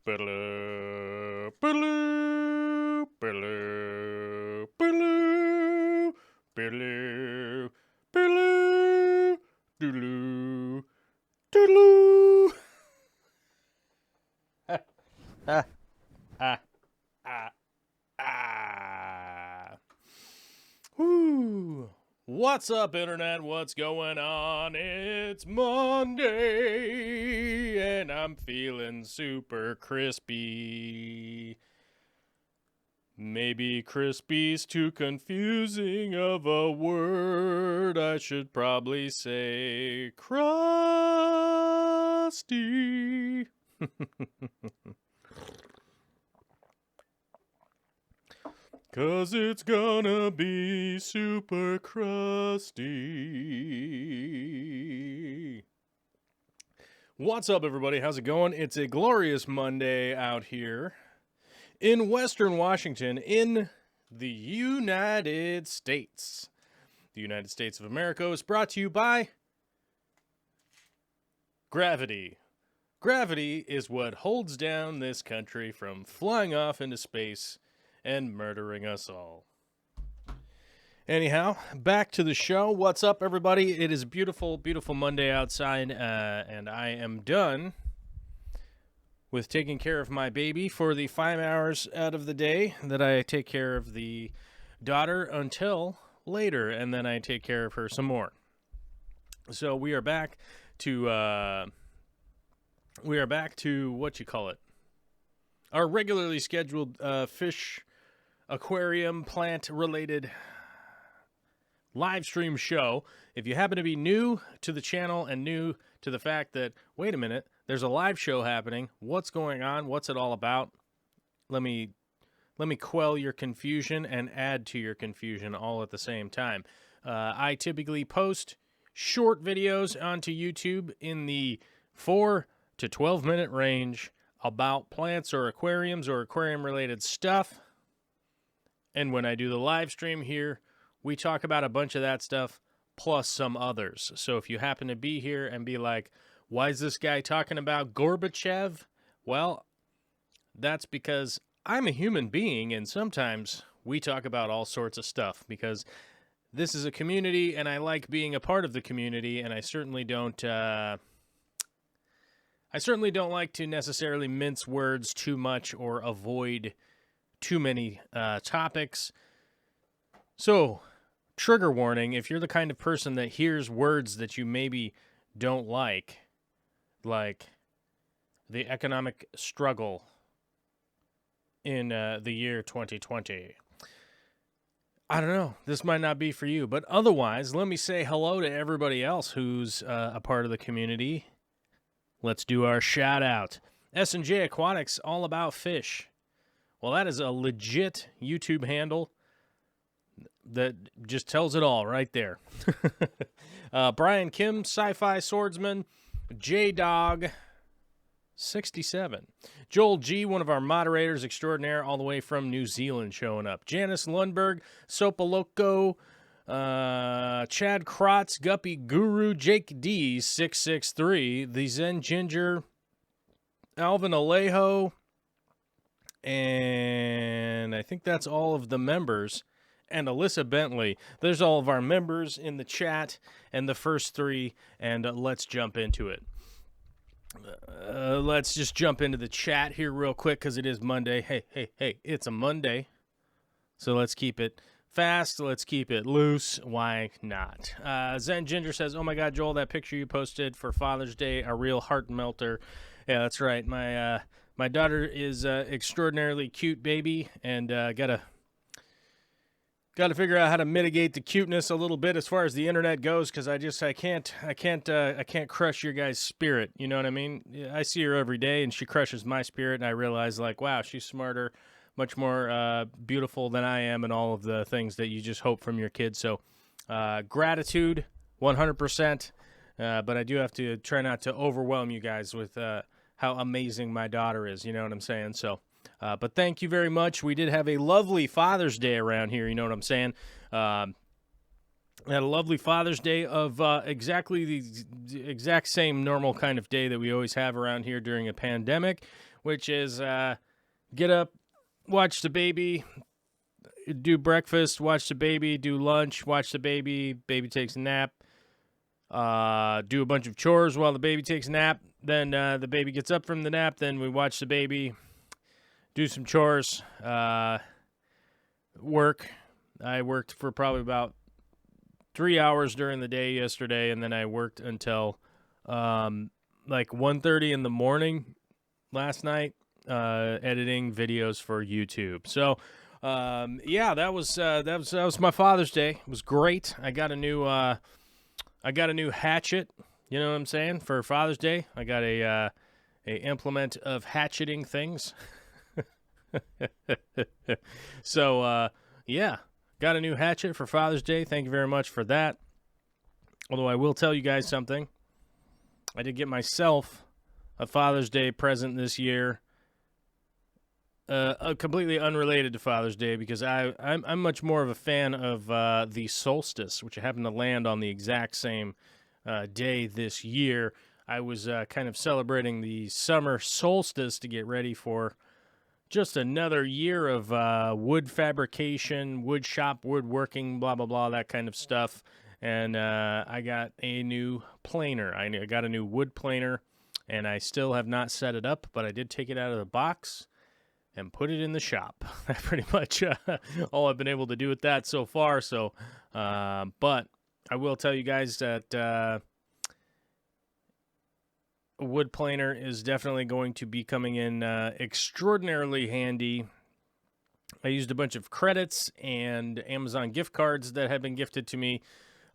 Ba-da, ba-da, ba-da, ba-da, ba-da, ba-da, doodaloo, doodaloo. Ah, ah, ah, ah. Whoo. What's up, Internet? What's going on? It's Monday, and I'm feeling super crispy. Maybe crispy's too confusing of a word. I should probably say crusty. 'Cause it's gonna be super crusty. What's up, everybody? How's it going? It's a glorious Monday out here in Western Washington in the United States. The United States of America is brought to you by gravity. Gravity is what holds down this country from flying off into space and murdering us all. Anyhow, back to the show. What's up, everybody? It is a beautiful, beautiful Monday outside, and I am done with taking care of my baby for the 5 hours out of the day that I take care of the daughter until later, and then I take care of her some more. So we are back to what you call it, our regularly scheduled fish aquarium plant related live stream show. If you happen to be new to the channel and new to the fact that, wait a minute, there's a live show happening, what's going on, what's it all about, let me quell your confusion and add to your confusion all at the same time. I typically post short videos onto YouTube in the 4 to 12 minute range about plants or aquariums or aquarium related stuff. And when I do the live stream here, we talk about a bunch of that stuff plus some others. So if you happen to be here and be like, why is this guy talking about Gorbachev? Well, that's because I'm a human being, and sometimes we talk about all sorts of stuff because this is a community and I like being a part of the community, and I certainly don't like to necessarily mince words too much or avoid too many topics. So, trigger warning, if you're the kind of person that hears words that you maybe don't like the economic struggle in the year 2020, I don't know, this might not be for you. But otherwise, let me say hello to everybody else who's a part of the community. Let's do our shout out. S&J Aquatics, all about fish. Well, that is a legit YouTube handle that just tells it all right there. Brian Kim, Sci-Fi Swordsman, J-Dog 67. Joel G, one of our moderators extraordinaire all the way from New Zealand, showing up. Janice Lundberg, Sopaloco, Chad Krotz, Guppy Guru, Jake D 663, the Zen Ginger, Alvin Alejo, and I think that's all of the members, and Alyssa Bentley. There's all of our members in the chat and the first three, and let's jump into it. Let's just jump into the chat here real quick because it is Monday. Hey, it's a Monday, so let's keep it fast. Let's keep it loose. Why not? Zen Ginger says, oh my God, Joel, that picture you posted for Father's Day, a real heart melter. Yeah, that's right. My daughter is extraordinarily cute baby, and gotta figure out how to mitigate the cuteness a little bit as far as the internet goes, because I can't crush your guys' spirit. You know what I mean? I see her every day, and she crushes my spirit, and I realize, like, wow, she's smarter, much more beautiful than I am, and all of the things that you just hope from your kids. So gratitude 100%, but I do have to try not to overwhelm you guys with how amazing my daughter is, you know what I'm saying? So but thank you very much. We did have a lovely Father's Day around here, you know what I'm saying? We had a lovely Father's Day of exactly the exact same normal kind of day that we always have around here during a pandemic. which is get up, watch the baby, do breakfast, watch the baby, do lunch, watch the baby, baby takes a nap, do a bunch of chores while the baby takes a nap, then the baby gets up from the nap, then we watch the baby, do some chores, work. I worked for probably about 3 hours during the day yesterday, and then I worked until like 1:30 in the morning last night, editing videos for YouTube. So, yeah, that was my Father's Day. It was great. I got a new hatchet. You know what I'm saying? For Father's Day, I got a implement of hatcheting things. So, yeah, got a new hatchet for Father's Day. Thank you very much for that. Although I will tell you guys something. I did get myself a Father's Day present this year, completely unrelated to Father's Day, because I'm much more of a fan of the solstice, which happened to land on the exact same day this year. I was kind of celebrating the summer solstice to get ready for just another year of wood fabrication, wood shop, woodworking, blah, blah, blah, that kind of stuff. And I got a new planer. I got a new wood planer, and I still have not set it up, but I did take it out of the box and put it in the shop. That's pretty much all I've been able to do with that so far. So, but I will tell you guys that a wood planer is definitely going to be coming in extraordinarily handy. I used a bunch of credits and Amazon gift cards that had been gifted to me.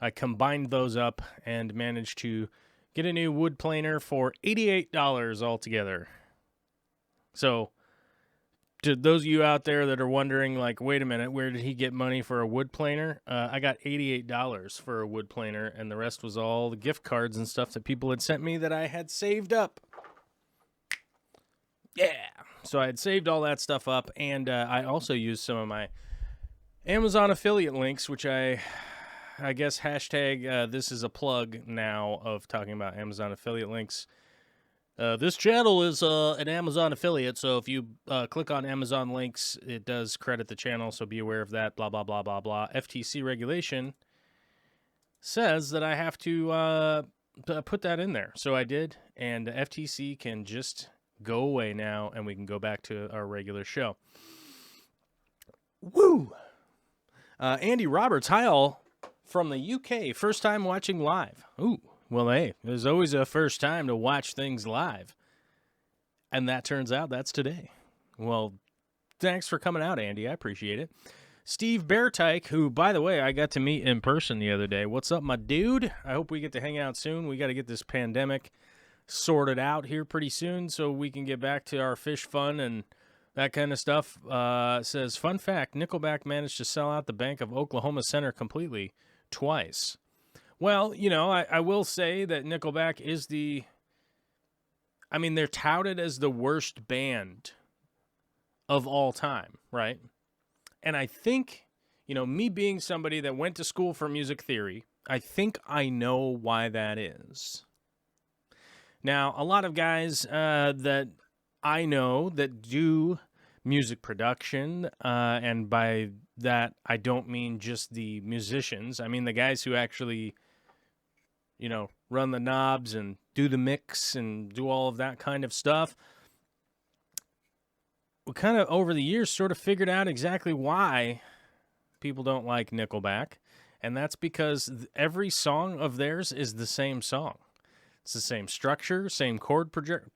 I combined those up and managed to get a new wood planer for $88 altogether. So, to those of you out there that are wondering, like, wait a minute, where did he get money for a wood planer? I got $88 for a wood planer, and the rest was all the gift cards and stuff that people had sent me that I had saved up. Yeah. So I had saved all that stuff up, and I also used some of my Amazon affiliate links, which I guess hashtag this is a plug now of talking about Amazon affiliate links. This channel is an Amazon affiliate, so if you click on Amazon links, it does credit the channel, so be aware of that, blah, blah, blah, blah, blah. FTC regulation says that I have to put that in there, so I did, and the FTC can just go away now, and we can go back to our regular show. Woo! Andy Roberts, hi all, from the UK, first time watching live. Ooh. Well, hey, there's always a first time to watch things live. And that turns out that's today. Well, thanks for coming out, Andy. I appreciate it. Steve Beartyke, who, by the way, I got to meet in person the other day. What's up, my dude? I hope we get to hang out soon. We got to get this pandemic sorted out here pretty soon so we can get back to our fish fun and that kind of stuff. Says, fun fact, Nickelback managed to sell out the Bank of Oklahoma Center completely twice. Well, you know, I will say that Nickelback is they're touted as the worst band of all time, right? And I think, you know, me being somebody that went to school for music theory, I think I know why that is. Now, a lot of guys that I know that do music production, and by that, I don't mean just the musicians. I mean the guys who actually, you know, run the knobs and do the mix and do all of that kind of stuff. We kind of, over the years, sort of figured out exactly why people don't like Nickelback, and that's because every song of theirs is the same song. It's the same structure, same chord progression.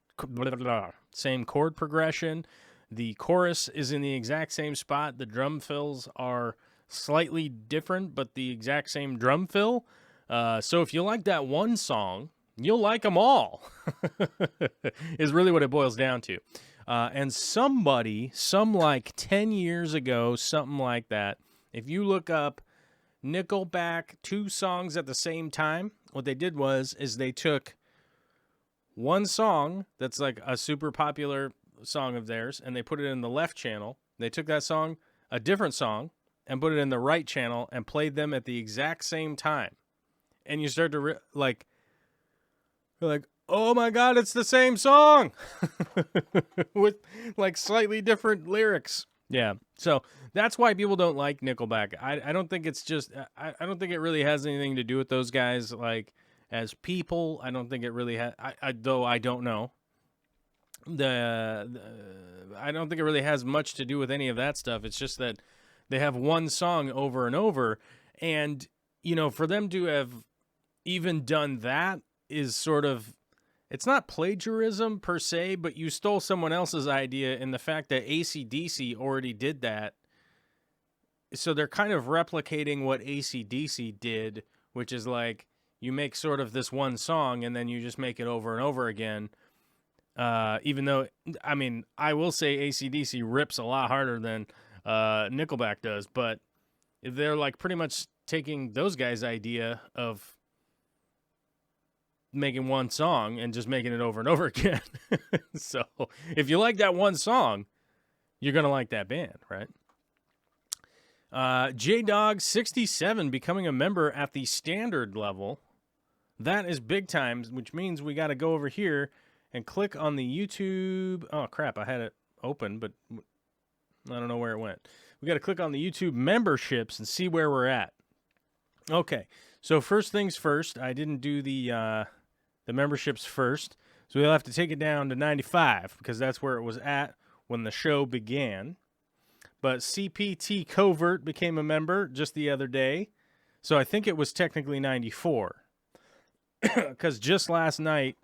The chorus is in the exact same spot. The drum fills are slightly different, but the exact same drum fill. So if you like that one song, you'll like them all, is really what it boils down to. And some like 10 years ago, something like that, if you look up Nickelback 2 songs at the same time, what they did is they took one song that's like a super popular song of theirs, and they put it in the left channel. They took that song, a different song, and put it in the right channel and played them at the exact same time. And you start to like, oh my God, it's the same song with like slightly different lyrics. Yeah. So that's why people don't like Nickelback. I don't think it's just, I don't think it really has anything to do with those guys, like as people. I don't think it really has, though I don't know. I don't think it really has much to do with any of that stuff. It's just that they have one song over and over. And, you know, for them to have even done that is sort of, it's not plagiarism per se, but you stole someone else's idea in the fact that AC/DC already did that. So they're kind of replicating what AC/DC did, which is like you make sort of this one song and then you just make it over and over again. Even though, I mean, I will say AC/DC rips a lot harder than Nickelback does, but they're like pretty much taking those guys' idea of making one song and just making it over and over again. So if you like that one song, you're going to like that band, right? J-Dog 67 becoming a member at the standard level. That is big time, which means we got to go over here and click on the YouTube. Oh, crap. I had it open, but I don't know where it went. We got to click on the YouTube memberships and see where we're at. Okay. So first things first, I didn't do the memberships first. So we'll have to take it down to 95 because that's where it was at when the show began. But CPT Covert became a member just the other day. So I think it was technically 94. Because just last night,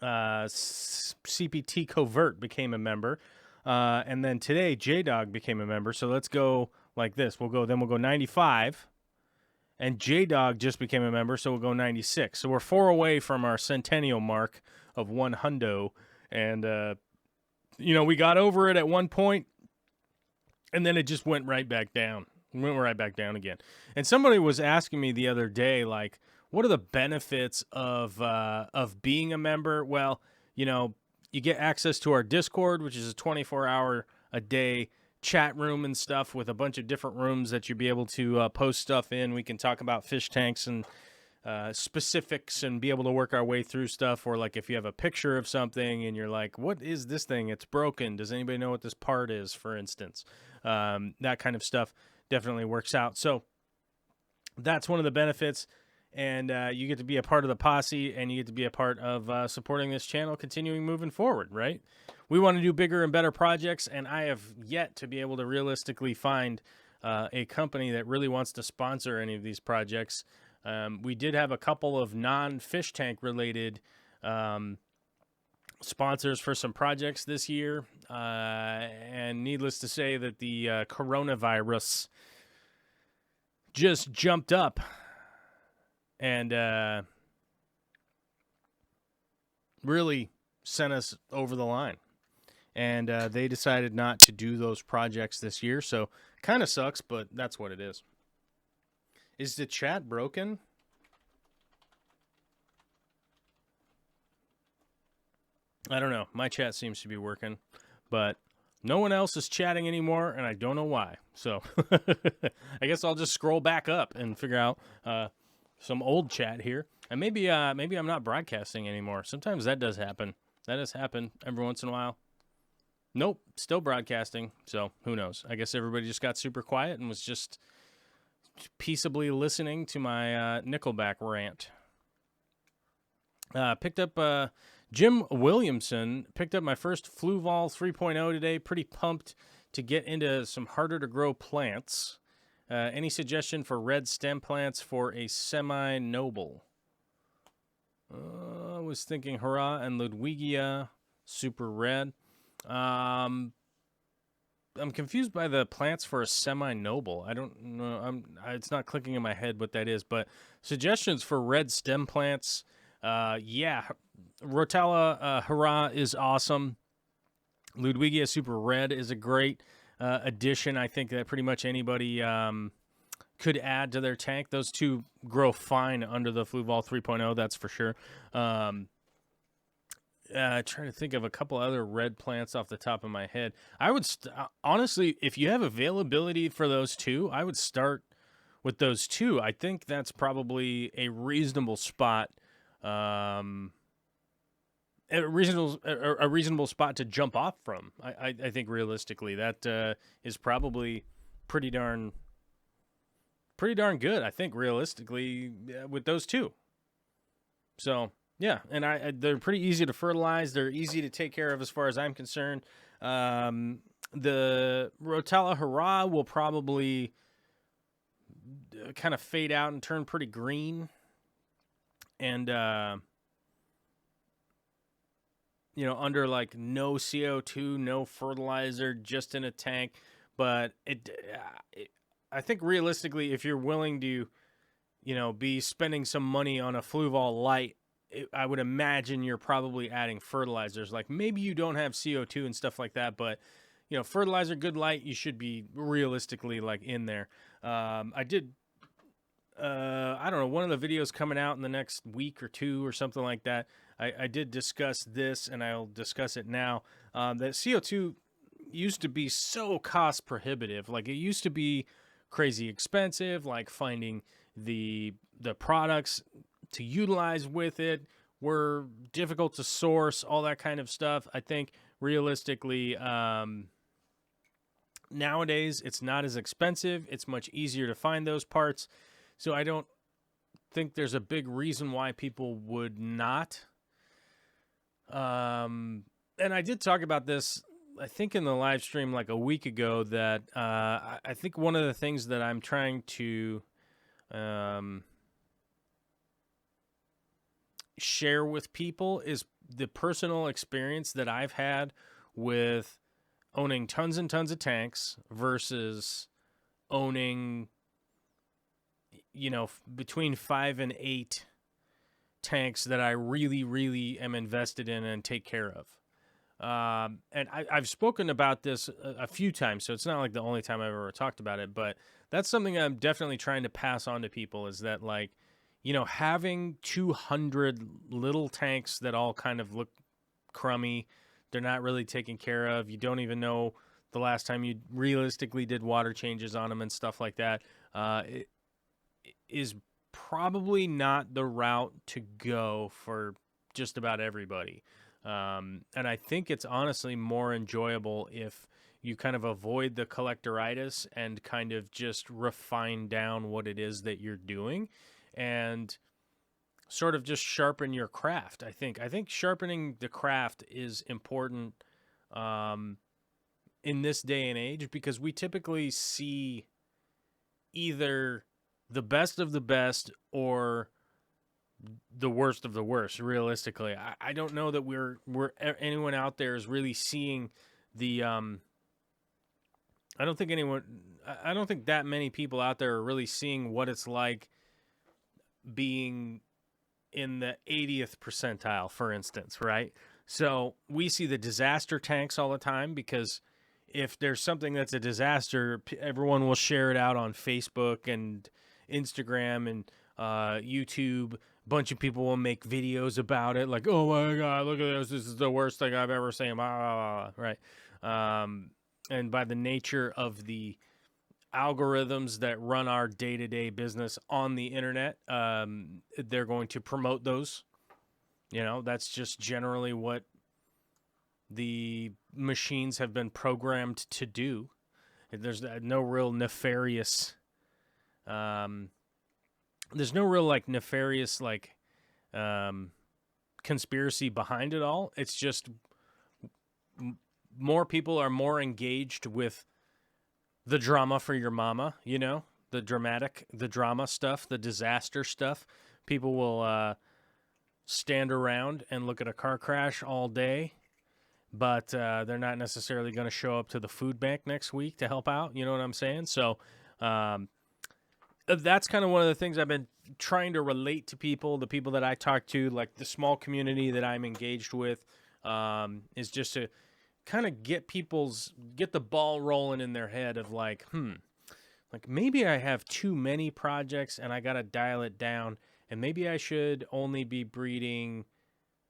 CPT Covert became a member. And then today, J-Dog became a member. So let's go like this. We'll go 95. And J-Dog just became a member, so we'll go 96. So we're 4 away from our centennial mark of 100. And, you know, we got over it at one point, and then it just went right back down. Went right back down again. And somebody was asking me the other day, like, what are the benefits of being a member? Well, you know, you get access to our Discord, which is a 24-hour-a-day chat room and stuff with a bunch of different rooms that you'll be able to post stuff in. We can talk about fish tanks and specifics and be able to work our way through stuff. Or like if you have a picture of something and you're like, what is this thing? It's broken. Does anybody know what this part is, for instance? That kind of stuff definitely works out. So that's one of the benefits. And you get to be a part of the posse and you get to be a part of supporting this channel, continuing moving forward, right? We want to do bigger and better projects, and I have yet to be able to realistically find a company that really wants to sponsor any of these projects. We did have a couple of non-fish tank related sponsors for some projects this year, and needless to say that the coronavirus just jumped up and really sent us over the line. And they decided not to do those projects this year, so kind of sucks, but that's what it is. Is the chat broken? I don't know. My chat seems to be working, but no one else is chatting anymore, and I don't know why. So I guess I'll just scroll back up and figure out some old chat here. And maybe I'm not broadcasting anymore. Sometimes that does happen. That has happened every once in a while. Nope, still broadcasting, so who knows? I guess everybody just got super quiet and was just peaceably listening to my Nickelback rant. Picked up Jim Williamson, picked up my first Fluval 3.0 today. Pretty pumped to get into some harder to grow plants. Any suggestion for red stem plants for a semi-noble? I was thinking Hurrah and Ludwigia, super red. I'm confused by the plants for a semi-noble. I don't know. It's not clicking in my head what that is, but suggestions for red stem plants. Yeah, Rotella Hurrah is awesome. Ludwigia Super Red is a great addition. I think that pretty much anybody could add to their tank. Those two grow fine under the Fluval 3.0, that's for sure. Trying to think of a couple other red plants off the top of my head. I would honestly, if you have availability for those two, I would start with those two. I think that's probably a reasonable spot a reasonable spot to jump off from. I think realistically that is probably pretty darn good. I think realistically with those two. So yeah, and they're pretty easy to fertilize. They're easy to take care of as far as I'm concerned. The Rotella Hurrah will probably kind of fade out and turn pretty green, and under like no CO2, no fertilizer, just in a tank. But I think realistically, if you're willing to, be spending some money on a Fluval Light, I would imagine you're probably adding fertilizers. Like maybe you don't have CO2 and stuff like that, but fertilizer, good light, you should be realistically like in there. I don't know, one of the videos coming out in the next week or two or something like that, I did discuss this, and I'll discuss it now. That CO2 used to be so cost prohibitive. Like it used to be crazy expensive, like finding the products to utilize with it were difficult to source, all that kind of stuff. I think realistically, nowadays it's not as expensive. It's much easier to find those parts. So I don't think there's a big reason why people would not. And I did talk about this, I think in the live stream like a week ago, that I think one of the things that I'm trying to share with people is the personal experience that I've had with owning tons and tons of tanks versus owning, between 5 and 8 tanks that I really, really am invested in and take care of. And I've spoken about this a few times, so it's not like the only time I've ever talked about it, but that's something I'm definitely trying to pass on to people, is that like, having 200 little tanks that all kind of look crummy, they're not really taken care of. You don't even know the last time you realistically did water changes on them and stuff like that. It is probably not the route to go for just about everybody. And I think it's honestly more enjoyable if you kind of avoid the collectoritis and kind of just refine down what it is that you're doing and sort of just sharpen your craft. I think sharpening the craft is important in this day and age, because we typically see either the best of the best or the worst of the worst. Realistically, I don't know that we're anyone out there is really seeing the I don't think that many people out there are really seeing what it's like being in the 80th percentile, for instance, right? So we see the disaster tanks all the time, because if there's something that's a disaster, everyone will share it out on Facebook and Instagram and YouTube. A bunch of people will make videos about it, like, oh my God, look at this. This is the worst thing I've ever seen, blah, blah, blah, right? And by the nature of the algorithms that run our day-to-day business on the internet, they're going to promote those. That's just generally what the machines have been programmed to do. There's no real nefarious conspiracy behind it all. It's just more people are more engaged with the drama for your mama, the drama stuff, the disaster stuff. People will stand around and look at a car crash all day, but they're not necessarily going to show up to the food bank next week to help out. You know what I'm saying? So that's kind of one of the things I've been trying to relate to people, the people that I talk to, like the small community that I'm engaged with, is just to kind of get the ball rolling in their head of like, like maybe I have too many projects and I got to dial it down, and maybe I should only be breeding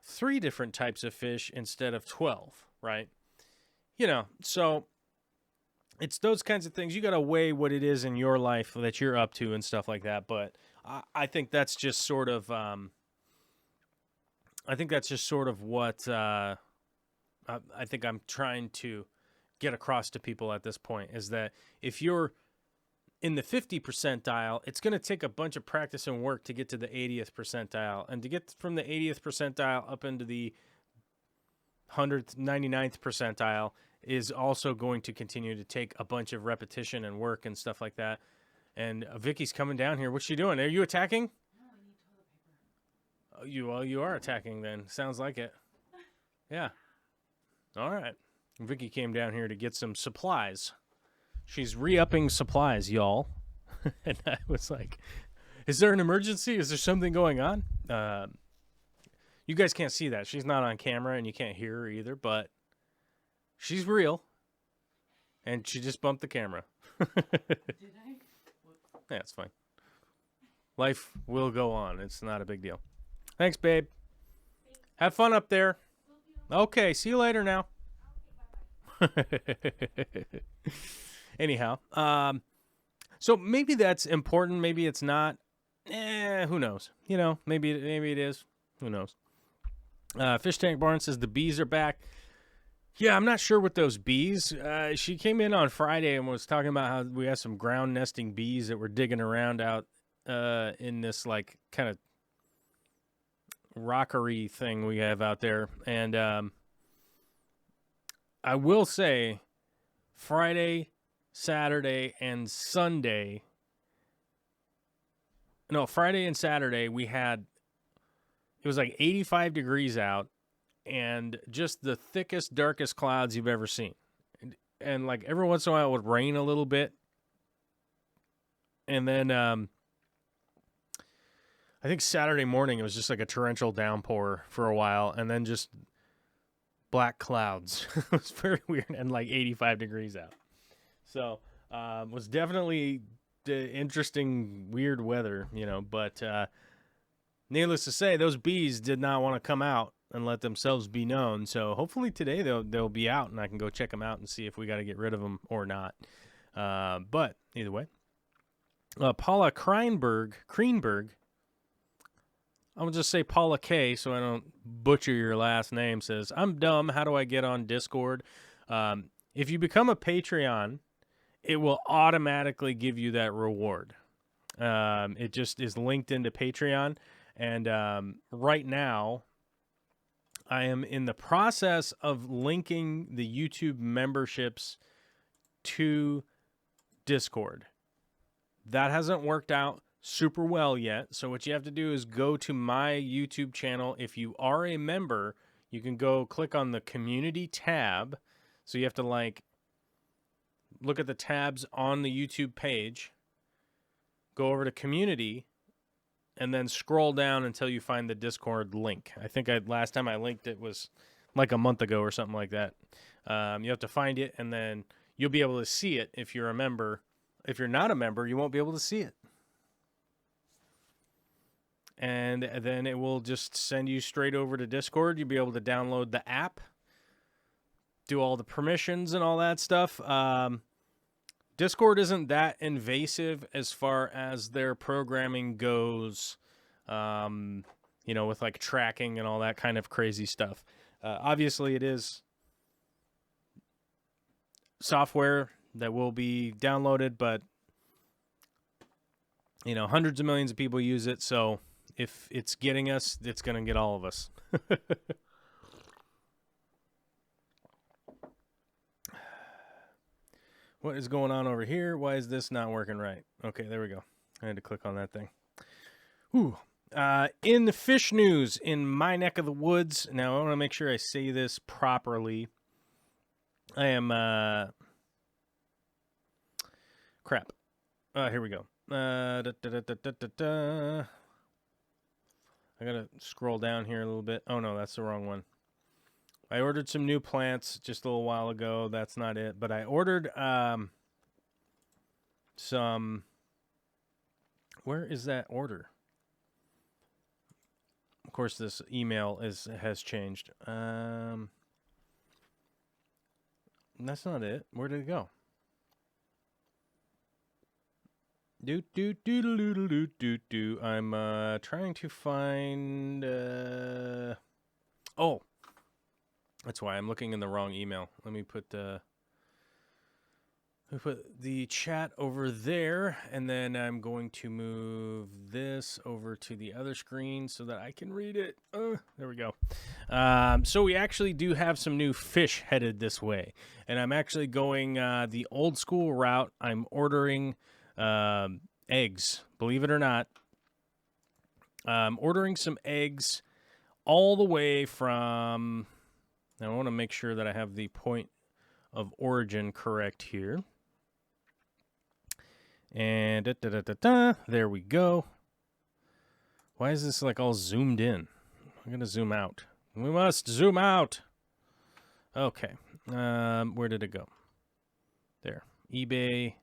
3 different types of fish instead of 12, right? So it's those kinds of things. You got to weigh what it is in your life that you're up to and stuff like that. But I think that's just sort of I think that's just sort of what I think I'm trying to get across to people at this point, is that if you're in the 50 percentile, it's going to take a bunch of practice and work to get to the 80th percentile. And to get from the 80th percentile up into the 100th, 99th percentile is also going to continue to take a bunch of repetition and work and stuff like that. And Vicky's coming down here. What's she doing? Are you attacking? No, I need toilet paper. Well, you are attacking then. Sounds like it. Yeah. All right. Vicky came down here to get some supplies. She's re-upping supplies, y'all. And I was like, is there an emergency? Is there something going on? You guys can't see that. She's not on camera, and you can't hear her either, but she's real. And she just bumped the camera. Did I? Yeah, it's fine. Life will go on. It's not a big deal. Thanks, babe. Thanks. Have fun up there. Will do. Okay, see you later now. Okay, bye-bye. Anyhow, so maybe that's important. Maybe it's not. Who knows? You know, maybe it is. Who knows? Fish Tank Barn says the bees are back. Yeah, I'm not sure with those bees. She came in on Friday and was talking about how we have some ground nesting bees that were digging around out in this like kind of rockery thing we have out there. And I will say Friday, Saturday, and Sunday. No, Friday and Saturday we had, it was like 85 degrees out and just the thickest, darkest clouds you've ever seen. And like every once in a while it would rain a little bit. And then I think Saturday morning it was just like a torrential downpour for a while and then just black clouds. It was very weird and like 85 degrees out. So it was definitely interesting, weird weather, you know, but needless to say, those bees did not want to come out and let themselves be known. So hopefully today they'll be out and I can go check them out and see if we got to get rid of them or not. But either way, Paula Kreinberg, I'll just say Paula K so I don't butcher your last name, says, I'm dumb. How do I get on Discord? If you become a Patreon, it will automatically give you that reward. It just is linked into Patreon. And right now, I am in the process of linking the YouTube memberships to Discord. That hasn't worked out super well yet. So what you have to do is go to my YouTube channel. If you are a member, you can go click on the community tab. So you have to like look at the tabs on the YouTube page, go over to community, and then scroll down until you find the Discord link. I think last time I linked it was like a month ago or something like that. You have to find it, and then you'll be able to see it if you're a member. If you're not a member, you won't be able to see it. And then it will just send you straight over to Discord. You'll be able to download the app, do all the permissions and all that stuff. Discord isn't that invasive as far as their programming goes, you know, with like tracking and all that kind of crazy stuff. Obviously, it is software that will be downloaded, but, you know, hundreds of millions of people use it, so if it's getting us, it's going to get all of us. What is going on over here? Why is this not working right? Okay, there we go. I had to click on that thing. Whew. In the fish news, in my neck of the woods, now I want to make sure I say this properly. I am, crap. Here we go. I gotta scroll down here a little bit. Oh no, that's the wrong one. I ordered some new plants just a little while ago. That's not it. But I ordered some... Where is that order? Of course, this email has changed. That's not it. Where did it go? I'm trying to find... Oh, that's why I'm looking in the wrong email. Let me put the chat over there, and then I'm going to move this over to the other screen so that I can read it. There we go. So we actually do have some new fish headed this way, and I'm actually going the old school route. I'm ordering eggs, believe it or not. I'm ordering some eggs all the way from... I want to make sure that I have the point of origin correct here. And there we go. Why is this like all zoomed in? I'm going to zoom out. We must zoom out. Okay. Where did it go? There. eBay.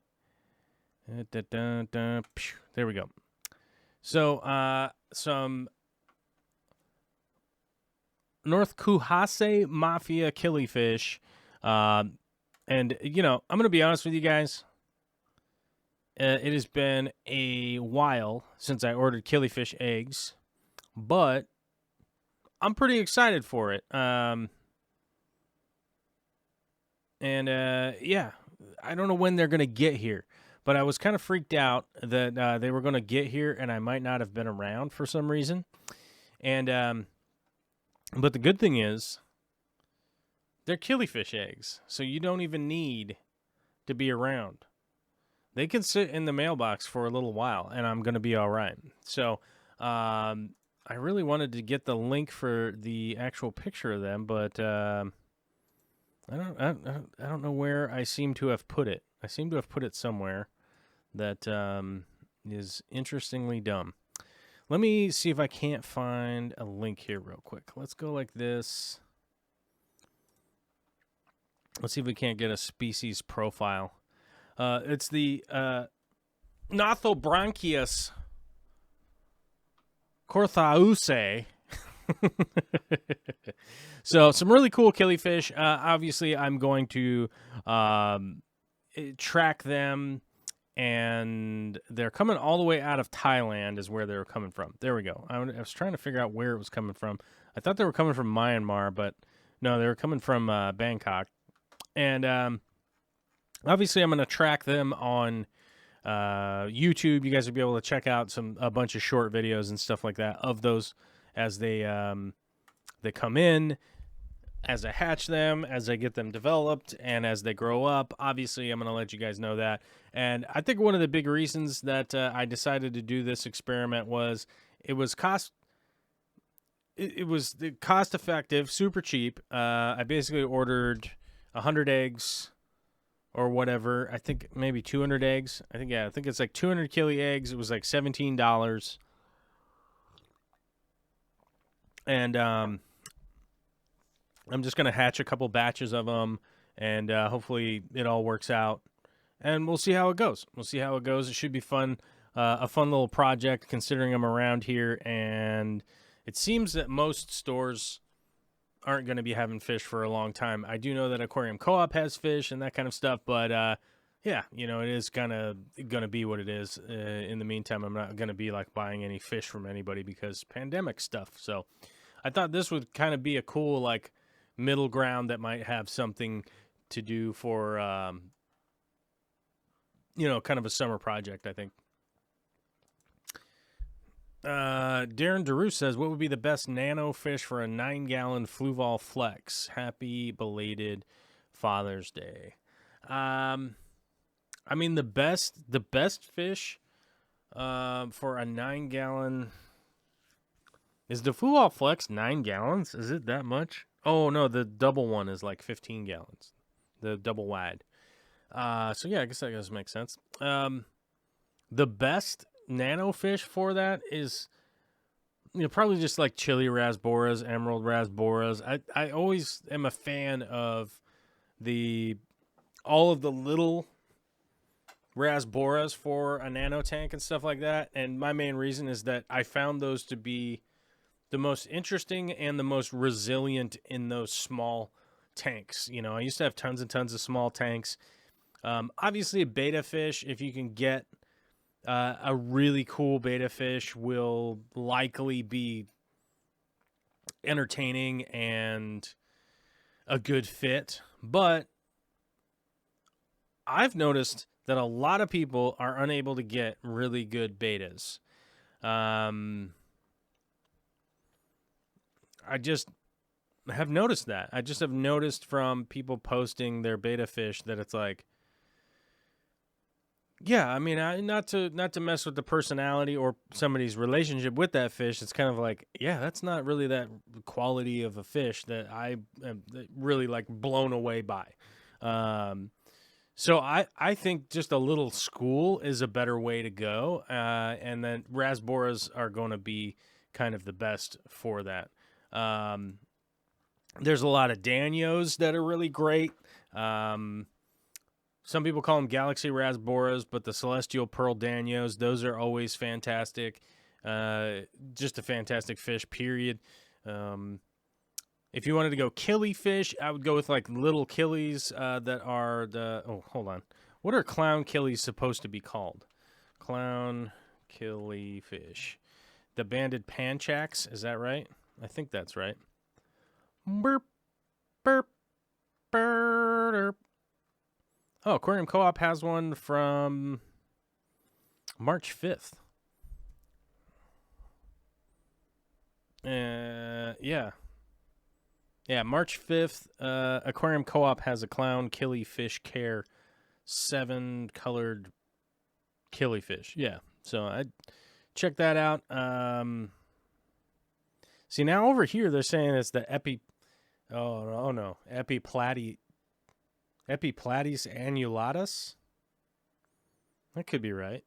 There we go. So, some North Kuhase Mafia killifish. And, you know, I'm going to be honest with you guys. It has been a while since I ordered killifish eggs, but I'm pretty excited for it. Yeah, I don't know when they're going to get here, but I was kind of freaked out that they were going to get here and I might not have been around for some reason. And, but the good thing is they're killifish eggs, so you don't even need to be around. They can sit in the mailbox for a little while, and I'm going to be all right. So I really wanted to get the link for the actual picture of them, but I don't know where I seem to have put it. I seem to have put it somewhere that is interestingly dumb. Let me see if I can't find a link here real quick. Let's go like this. Let's see if we can't get a species profile. It's the Nothobranchius Corthause. So some really cool killifish. Obviously, I'm going to track them, and they're coming all the way out of Thailand is where they're coming from. There we go. I was trying to figure out where it was coming from. I thought they were coming from Myanmar, but no, they were coming from Bangkok. And obviously, I'm going to track them on YouTube. You guys will be able to check out a bunch of short videos and stuff like that of those as they come in, as I hatch them, as I get them developed, and as they grow up. Obviously, I'm going to let you guys know that. And I think one of the big reasons that I decided to do this experiment was it was cost effective, super cheap. I basically ordered 100 eggs. Or whatever. I think maybe 200 eggs. I think it's like 200 killi eggs. It was like $17. And I'm just going to hatch a couple batches of them. And hopefully it all works out. And we'll see how it goes. It should be fun. A fun little project considering I'm around here. And it seems that most stores aren't going to be having fish for a long time. I do know that Aquarium Co-op has fish and that kind of stuff, but yeah, you know, it is kind of going to be what it is. In the meantime, I'm not going to be like buying any fish from anybody because pandemic stuff. So I thought this would kind of be a cool like middle ground that might have something to do for, you know, kind of a summer project, I think. Darren DeRue says, what would be the best nano fish for a 9-gallon Fluval Flex? Happy belated Father's Day. I mean, the best fish for a 9-gallon is the Fluval Flex 9 gallons? Is it that much? Oh, no, the double one is like 15 gallons. The double wide. So, yeah, I guess that does make sense. The best nano fish for that is, you know, probably just like chili rasboras, emerald rasboras. I always am a fan of all of the little rasboras for a nano tank and stuff like that. And my main reason is that I found those to be the most interesting and the most resilient in those small tanks. You know, I used to have tons and tons of small tanks. Obviously a beta fish, if you can get a really cool beta fish, will likely be entertaining and a good fit. But I've noticed that a lot of people are unable to get really good betas. I just have noticed that. I just have noticed from people posting their beta fish that it's like, yeah, I mean, not to mess with the personality or somebody's relationship with that fish. It's kind of like, yeah, that's not really that quality of a fish that I am really like blown away by. So I think just a little school is a better way to go, and then Rasboras are going to be kind of the best for that. There's a lot of Danios that are really great. Some people call them Galaxy Rasboras, but the Celestial Pearl Danios, those are always fantastic. Just a fantastic fish, period. If you wanted to go killifish, I would go with like little killies that are the... Oh, hold on. What are clown killies supposed to be called? Clown killifish. The banded panchax, is that right? I think that's right. Burp, burp, burp. Oh, Aquarium Co-op has one from March 5th. Yeah. Yeah, March 5th, Aquarium Co-op has a clown killifish care 7-colored killifish. Yeah, so I'd check that out. See, now over here they're saying it's the Epiplates annulatus. That could be right.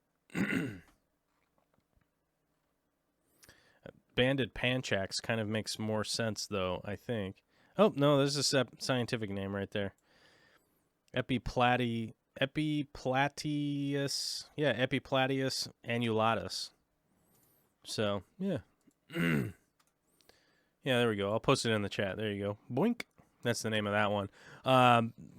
Banded panchax kind of makes more sense, though, I think. Oh, no, this is a scientific name right there. Epiplatius. Yeah, Epiplatius annulatus. So, yeah. Yeah, there we go. I'll post it in the chat. There you go. Boink. That's the name of that one.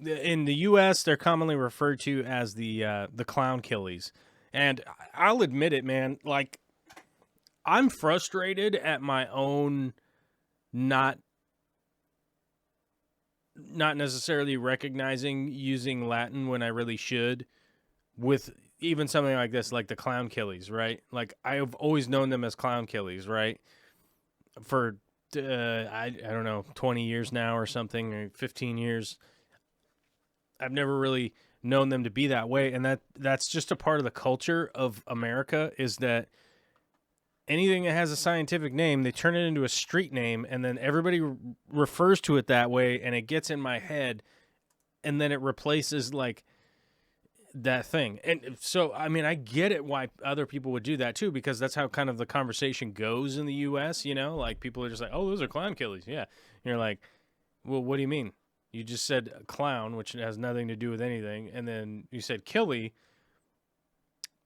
In the U.S., they're commonly referred to as the clown killies. And I'll admit it, man. Like, I'm frustrated at my own not necessarily recognizing using Latin when I really should with even something like this, like the clown killies, right? Like, I've always known them as clown killies, right? For I don't know, 20 years now or something, or 15 years. I've never really known them to be that way, and that's just a part of the culture of America, is that anything that has a scientific name, they turn it into a street name, and then everybody refers to it that way, and it gets in my head, and then it replaces like that thing. And so, I mean, I get it why other people would do that too, because that's how kind of the conversation goes in the U.S., you know? Like, people are just like, oh, those are clown killies. Yeah. And you're like, well, what do you mean? You just said clown, which has nothing to do with anything, and then you said killie,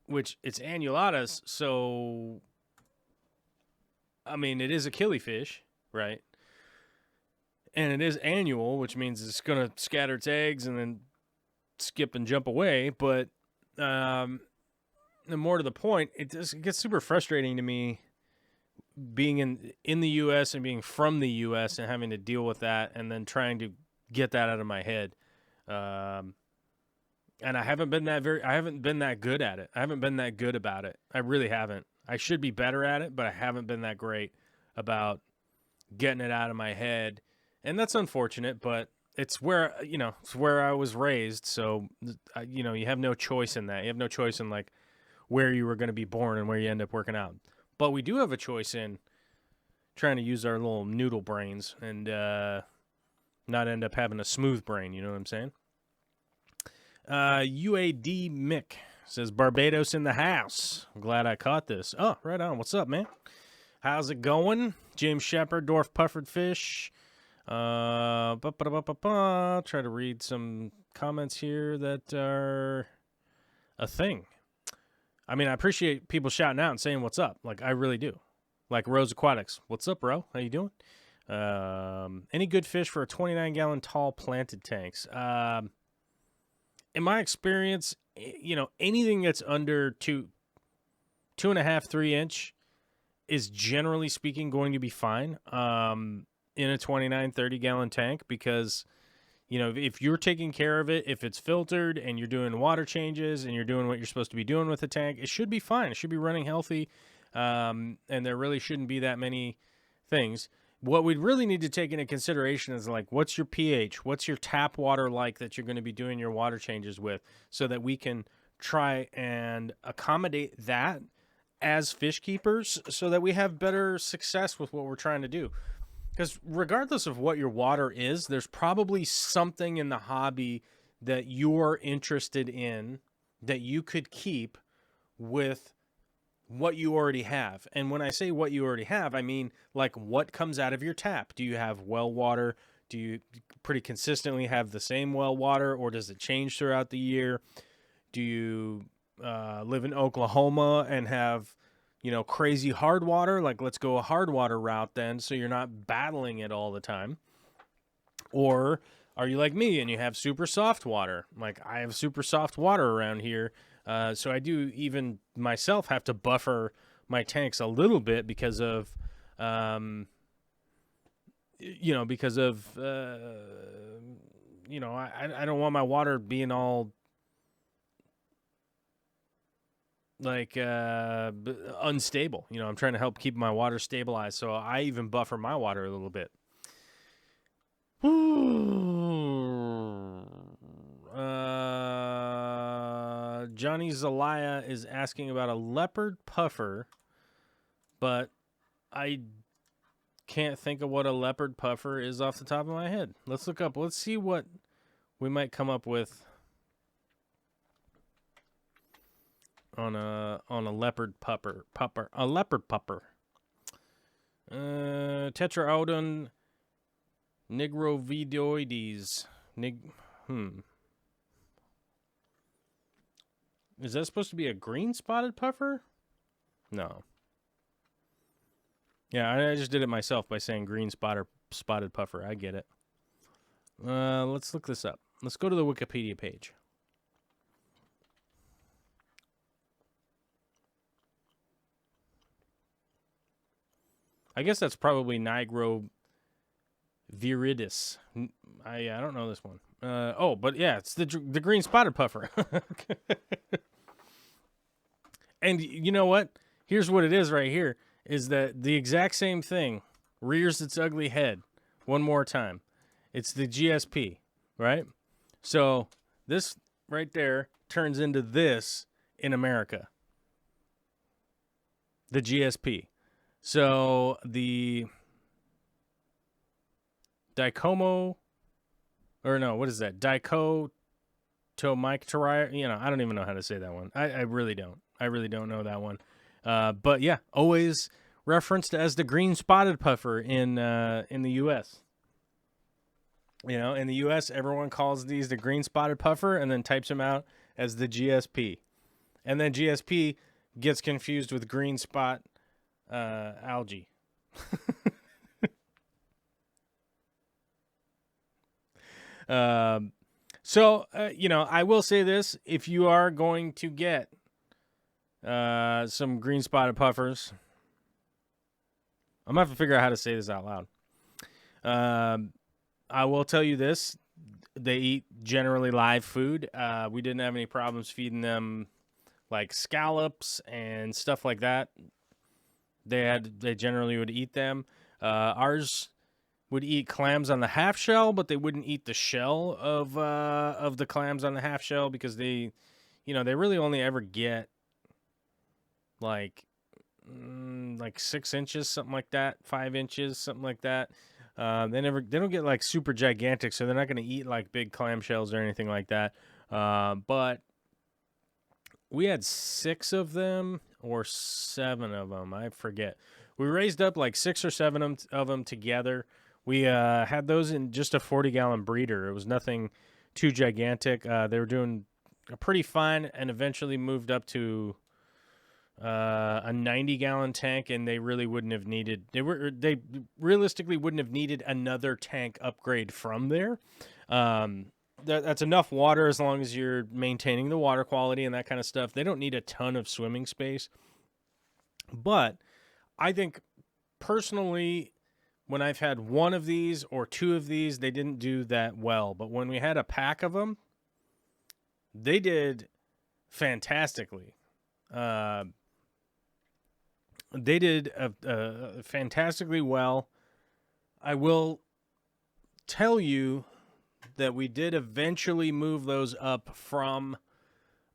which it's annulatus, so... I mean, it is a killifish, right? And it is annual, which means it's going to scatter its eggs and then skip and jump away. But the more to the point, it gets super frustrating to me being in the U.S. and being from the U.S. and having to deal with that and then trying to get that out of my head. And I haven't been that good at it. I haven't been that good about it. I really haven't. I should be better at it, but I haven't been that great about getting it out of my head. And that's unfortunate, but it's where I was raised. So, you have no choice in that. You have no choice in like where you were going to be born and where you end up working out. But we do have a choice in trying to use our little noodle brains and not end up having a smooth brain. You know what I'm saying? UAD Mick says, Barbados in the house. I'm glad I caught this. Oh, right on. What's up, man? How's it going? James Shepard, Dwarf Puffered Fish. Try to read some comments here that are a thing. I mean, I appreciate people shouting out and saying what's up. Like, I really do. Like Rose Aquatics. What's up, bro? How you doing? Any good fish for a 29-gallon tall planted tanks? In my experience, anything that's under 2.5, 3 inch is generally speaking going to be fine in a 29, 30-gallon tank because, if you're taking care of it, if it's filtered and you're doing water changes and you're doing what you're supposed to be doing with the tank, it should be fine. It should be running healthy, and there really shouldn't be that many things. What we'd really need to take into consideration is like, what's your pH? What's your tap water like that you're going to be doing your water changes with, so that we can try and accommodate that as fish keepers so that we have better success with what we're trying to do. Because regardless of what your water is, there's probably something in the hobby that you're interested in that you could keep with what you already have. And when I say what you already have, I mean like what comes out of your tap. Do you have well water? Do you pretty consistently have the same well water, or does it change throughout the year? Do you live in Oklahoma and have crazy hard water? Like, let's go a hard water route then, so you're not battling it all the time. Or are you like me and you have super soft water? Like, I have super soft water around here. So I do even myself have to buffer my tanks a little bit because of, I don't want my water being all like unstable. I'm trying to help keep my water stabilized, so I even buffer my water a little bit. Johnny Zelaya is asking about a leopard puffer, but I can't think of what a leopard puffer is off the top of my head. Let's look up. Let's see what we might come up with on a leopard pupper. A leopard pupper. Tetraodon nigrovidoides. Is that supposed to be a green spotted puffer? No. Yeah, I just did it myself by saying green spotted puffer. I get it. Let's look this up. Let's go to the Wikipedia page. I guess that's probably Nigro viridis. I don't know this one. But yeah, it's the green spotted puffer. And you know what? Here's what it is right here, is that the exact same thing rears its ugly head one more time. It's the GSP, right? So this right there turns into this in America. The GSP. So the Dicomo, or no, what is that? Dicotomycteria. I don't even know how to say that one. I really don't. I really don't know that one. But yeah, always referenced as the green spotted puffer in the U.S. In the U.S., everyone calls these the green spotted puffer and then types them out as the GSP. And then GSP gets confused with green spot algae. So I will say this: if you are going to get some green spotted puffers, I'm gonna have to figure out how to say this out loud. I will tell you this: they eat generally live food. We didn't have any problems feeding them like scallops and stuff like that. They generally would eat them. Ours would eat clams on the half shell, but they wouldn't eat the shell of the clams on the half shell because they really only ever get like 6 inches, something like that, 5 inches, something like that. They don't get like super gigantic, so they're not going to eat like big clam shells or anything like that. But we had 6 of them or 7 of them, I forget. We raised up like 6 or 7 of them together. We had those in just a 40-gallon breeder. It was nothing too gigantic. They were doing pretty fine, and eventually moved up to a 90-gallon tank, and they really wouldn't have needed. They realistically wouldn't have needed another tank upgrade from there. That's enough water as long as you're maintaining the water quality and that kind of stuff. They don't need a ton of swimming space, but I think personally, when I've had one of these or two of these, they didn't do that well. But when we had a pack of them, they did fantastically. They did fantastically well. I will tell you that we did eventually move those up from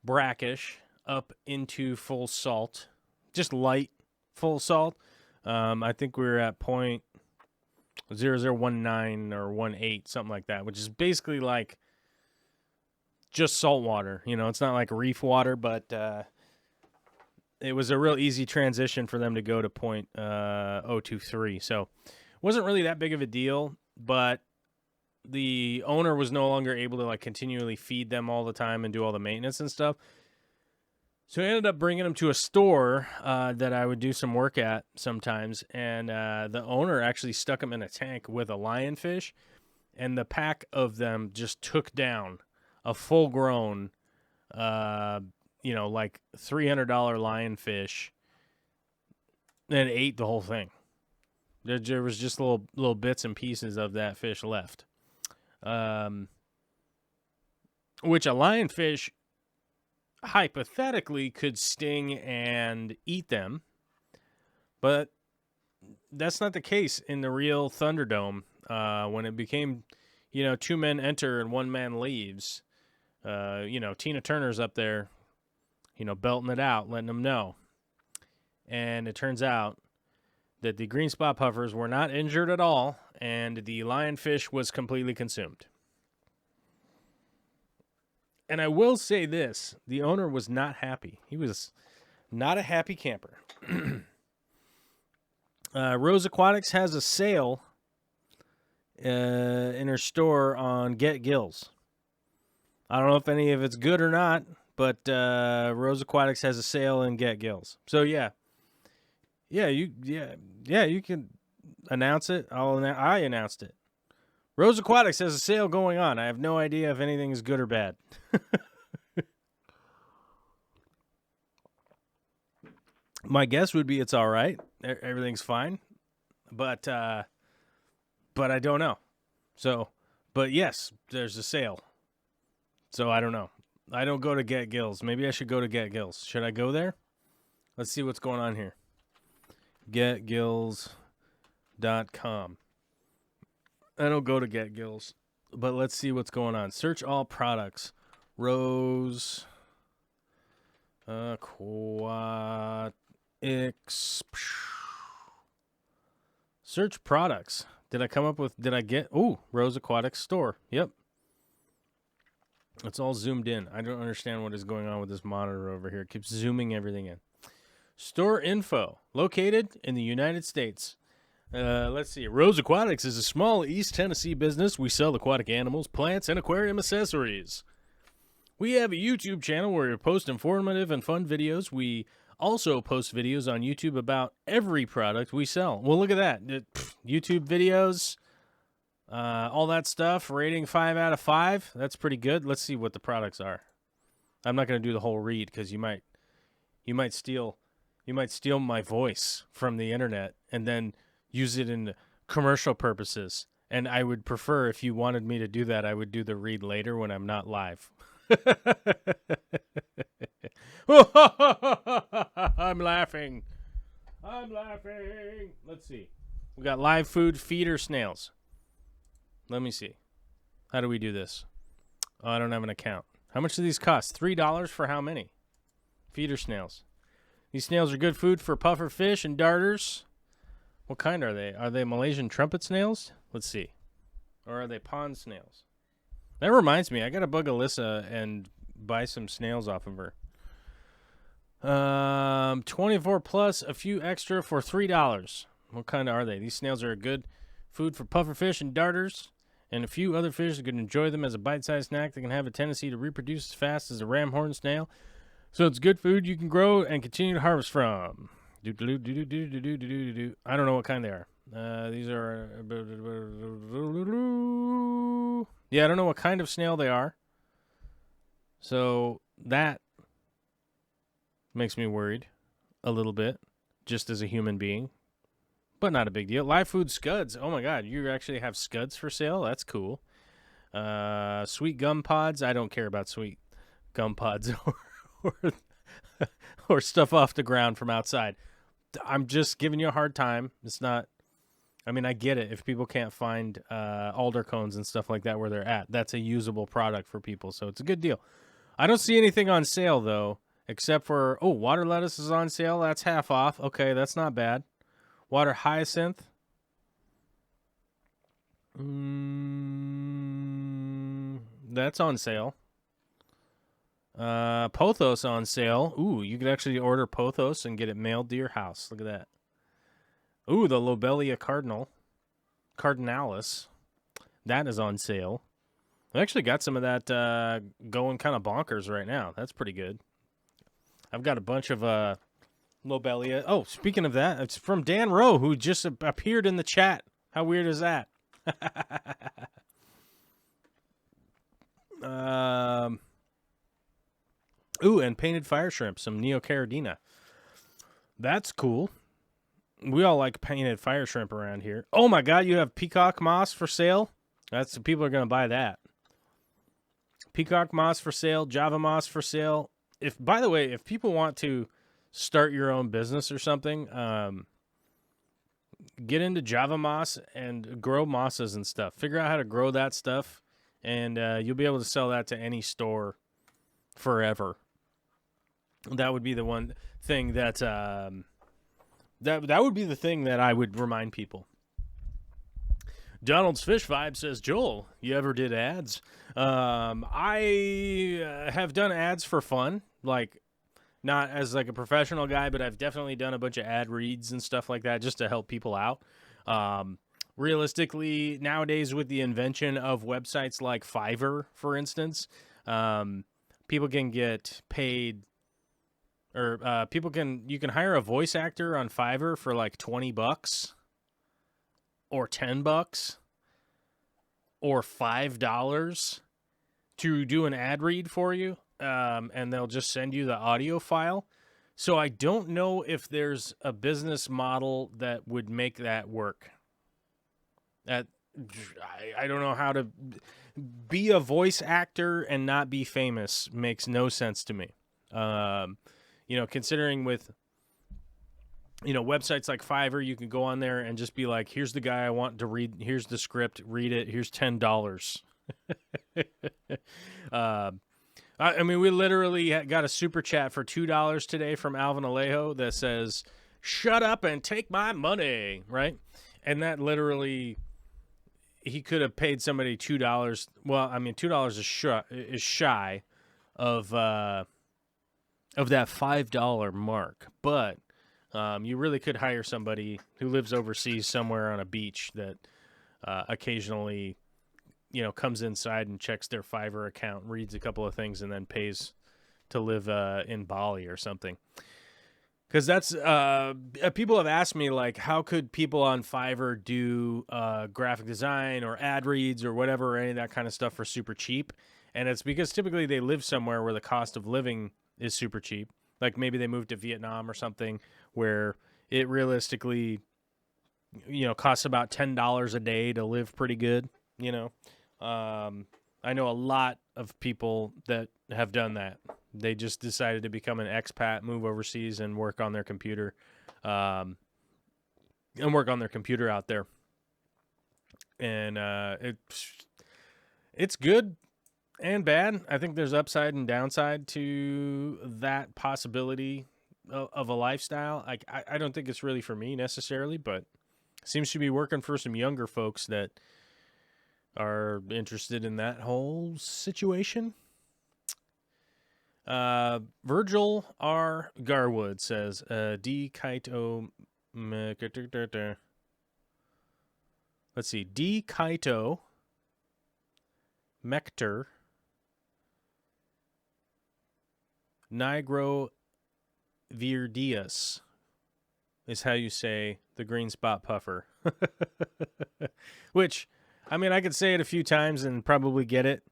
brackish up into full salt, just light full salt. I think we were at 0.0019 or 18, something like that, which is basically like just salt water. You know, it's not like reef water, but it was a real easy transition for them to go to 0.023. So it wasn't really that big of a deal, but the owner was no longer able to like continually feed them all the time and do all the maintenance and stuff. So I ended up bringing them to a store that I would do some work at sometimes, and the owner actually stuck them in a tank with a lionfish, and the pack of them just took down a full-grown, like $300 lionfish, and ate the whole thing. There was just little bits and pieces of that fish left, which a lionfish hypothetically could sting and eat them, but that's not the case in the real Thunderdome. When it became, two men enter and one man leaves, Tina Turner's up there, belting it out, letting them know. And it turns out that the green spot puffers were not injured at all, and the lionfish was completely consumed. And I will say this, the owner was not happy. He was not a happy camper. Rose Aquatics has a sale in her store on Get Gills. I don't know if any of it's good or not, but Rose Aquatics has a sale in Get Gills. So you can announce it. I announced it. Rose Aquatics has a sale going on. I have no idea if anything is good or bad. My guess would be it's all right. Everything's fine. But I don't know. So, but yes, there's a sale. So I don't know. I don't go to Get Gills. Maybe I should go to Get Gills. Should I go there? Let's see what's going on here. GetGills.com. I don't go to Get Gills, but let's see what's going on. Search all products. Rose Aquatics. Search products. Did I get? Ooh, Rose Aquatics store. Yep. It's all zoomed in. I don't understand what is going on with this monitor over here. It keeps zooming everything in. Store info. Located in the United States. Let's see. Rose Aquatics is a small East Tennessee business. We sell aquatic animals, plants, and aquarium accessories. We have a YouTube channel where we post informative and fun videos. We also post videos on YouTube about every product we sell. Well, look at that. YouTube videos, all that stuff. Rating 5 out of 5. That's pretty good. Let's see what the products are. I'm not going to do the whole read because you might steal my voice from the internet and then use it in commercial purposes. And I would prefer, if you wanted me to do that, I would do the read later when I'm not live. I'm laughing. Let's see. We got live food, feeder snails. Let me see. How do we do this? Oh, I don't have an account. How much do these cost? $3 for how many? Feeder snails. These snails are good food for puffer fish and darters. What kind are they? Are they Malaysian trumpet snails? Let's see. Or are they pond snails? That reminds me, I got to bug Alyssa and buy some snails off of her. 24 plus, a few extra for $3. What kind are they? These snails are good food for puffer fish and darters, and a few other fish that can enjoy them as a bite-sized snack. They can have a tendency to reproduce as fast as a ramhorn snail, so it's good food you can grow and continue to harvest from. I don't know what kind they are. These are... Yeah, I don't know what kind of snail they are. So that makes me worried a little bit, just as a human being. but not a big deal. Live food scuds. Oh my God, you actually have scuds for sale? That's cool. Sweet gum pods. I don't care about sweet gum pods or, or stuff off the ground from outside. I'm just giving you a hard time. It's not. I mean, I get it. If people can't find alder cones and stuff like that where they're at, that's a usable product for people, so it's a good deal. I don't see anything on sale though, except for water lettuce is on sale. That's half off. Okay, that's not bad. Water hyacinth. That's on sale. Pothos on sale. Ooh, you could actually order pothos and get it mailed to your house. Look at that. Ooh, the Lobelia cardinalis. That is on sale. I actually got some of that going kind of bonkers right now. That's pretty good. I've got a bunch of Lobelia. Oh, speaking of that, it's from Dan Rowe, who just appeared in the chat. How weird is that? Ooh, and painted fire shrimp, some Neocaridina. That's cool. We all like painted fire shrimp around here. Oh my God, you have peacock moss for sale? People are going to buy that. Peacock moss for sale, Java moss for sale. By the way, if people want to start your own business or something, get into Java moss and grow mosses and stuff. Figure out how to grow that stuff, and you'll be able to sell that to any store forever. That would be the one thing that that would be the thing that I would remind people. Donald's Fish Vibe says, Joel, you ever did ads? I have done ads for fun, like not as like a professional guy, but I've definitely done a bunch of ad reads and stuff like that just to help people out. Realistically, nowadays with the invention of websites like Fiverr, for instance, people can get paid, or you can hire a voice actor on Fiverr for like $20 or $10 or $5 to do an ad read for you, and they'll just send you the audio file. So I don't know if there's a business model that would make that work. I don't know how to be a voice actor and not be famous. Makes no sense to me. Considering with, websites like Fiverr, you can go on there and just be like, here's the guy I want to read. Here's the script. Read it. Here's $10. We literally got a super chat for $2 today from Alvin Alejo that says, shut up and take my money. Right. And that literally, he could have paid somebody $2. Well, $2 is shy of that $5 mark, but you really could hire somebody who lives overseas somewhere on a beach that occasionally, comes inside and checks their Fiverr account, reads a couple of things, and then pays to live in Bali or something. Because that's people have asked me, like, how could people on Fiverr do graphic design or ad reads or whatever, or any of that kind of stuff for super cheap? And it's because typically they live somewhere where the cost of living is super cheap. Like maybe they moved to Vietnam or something where it realistically, costs about $10 a day to live pretty good. I know a lot of people that have done that. They just decided to become an expat, move overseas, and work on their computer, out there. And it's good and bad. I think there's upside and downside to that possibility of a lifestyle. I don't think it's really for me necessarily, but it seems to be working for some younger folks that are interested in that whole situation. Virgil R. Garwood says, D. Kaito. Let's see. D. Kaito Mector Nigro Virdius is how you say the green spot puffer. Which, I could say it a few times and probably get it.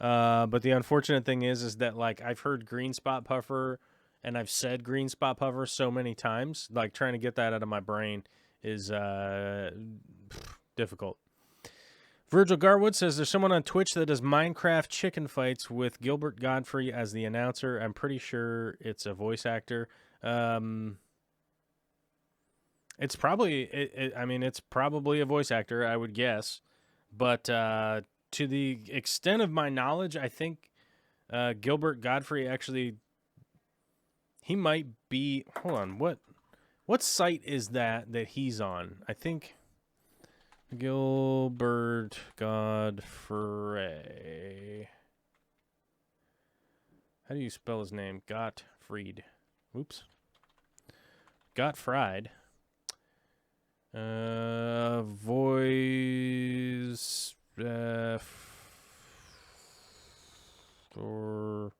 But the unfortunate thing is that, like, I've heard green spot puffer and I've said green spot puffer so many times, like trying to get that out of my brain is difficult. Virgil Garwood says there's someone on Twitch that does Minecraft chicken fights with Gilbert Godfrey as the announcer. I'm pretty sure it's a voice actor. It's probably, I mean, it's probably a voice actor, I would guess. But to the extent of my knowledge, I think Gilbert Godfrey actually, he might be. Hold on, what site is that he's on? I think Gilbert Godfrey. How do you spell his name? Gottfried. Oops. Gottfried. Voice. Or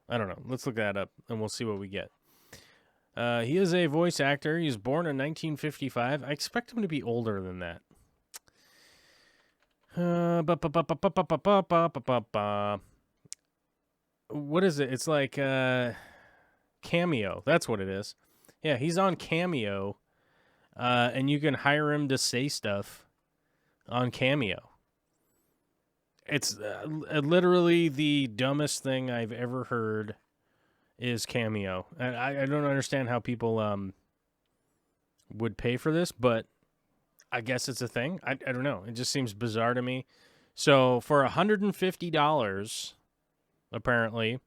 I don't know. Let's look that up and we'll see what we get. He is a voice actor. He was born in 1955. I expect him to be older than that. What is it? It's like Cameo. That's what it is. Yeah, he's on Cameo, and you can hire him to say stuff on Cameo. It's literally the dumbest thing I've ever heard is Cameo. I don't understand how people would pay for this, but I guess it's a thing. I don't know. It just seems bizarre to me. So for $150, apparently,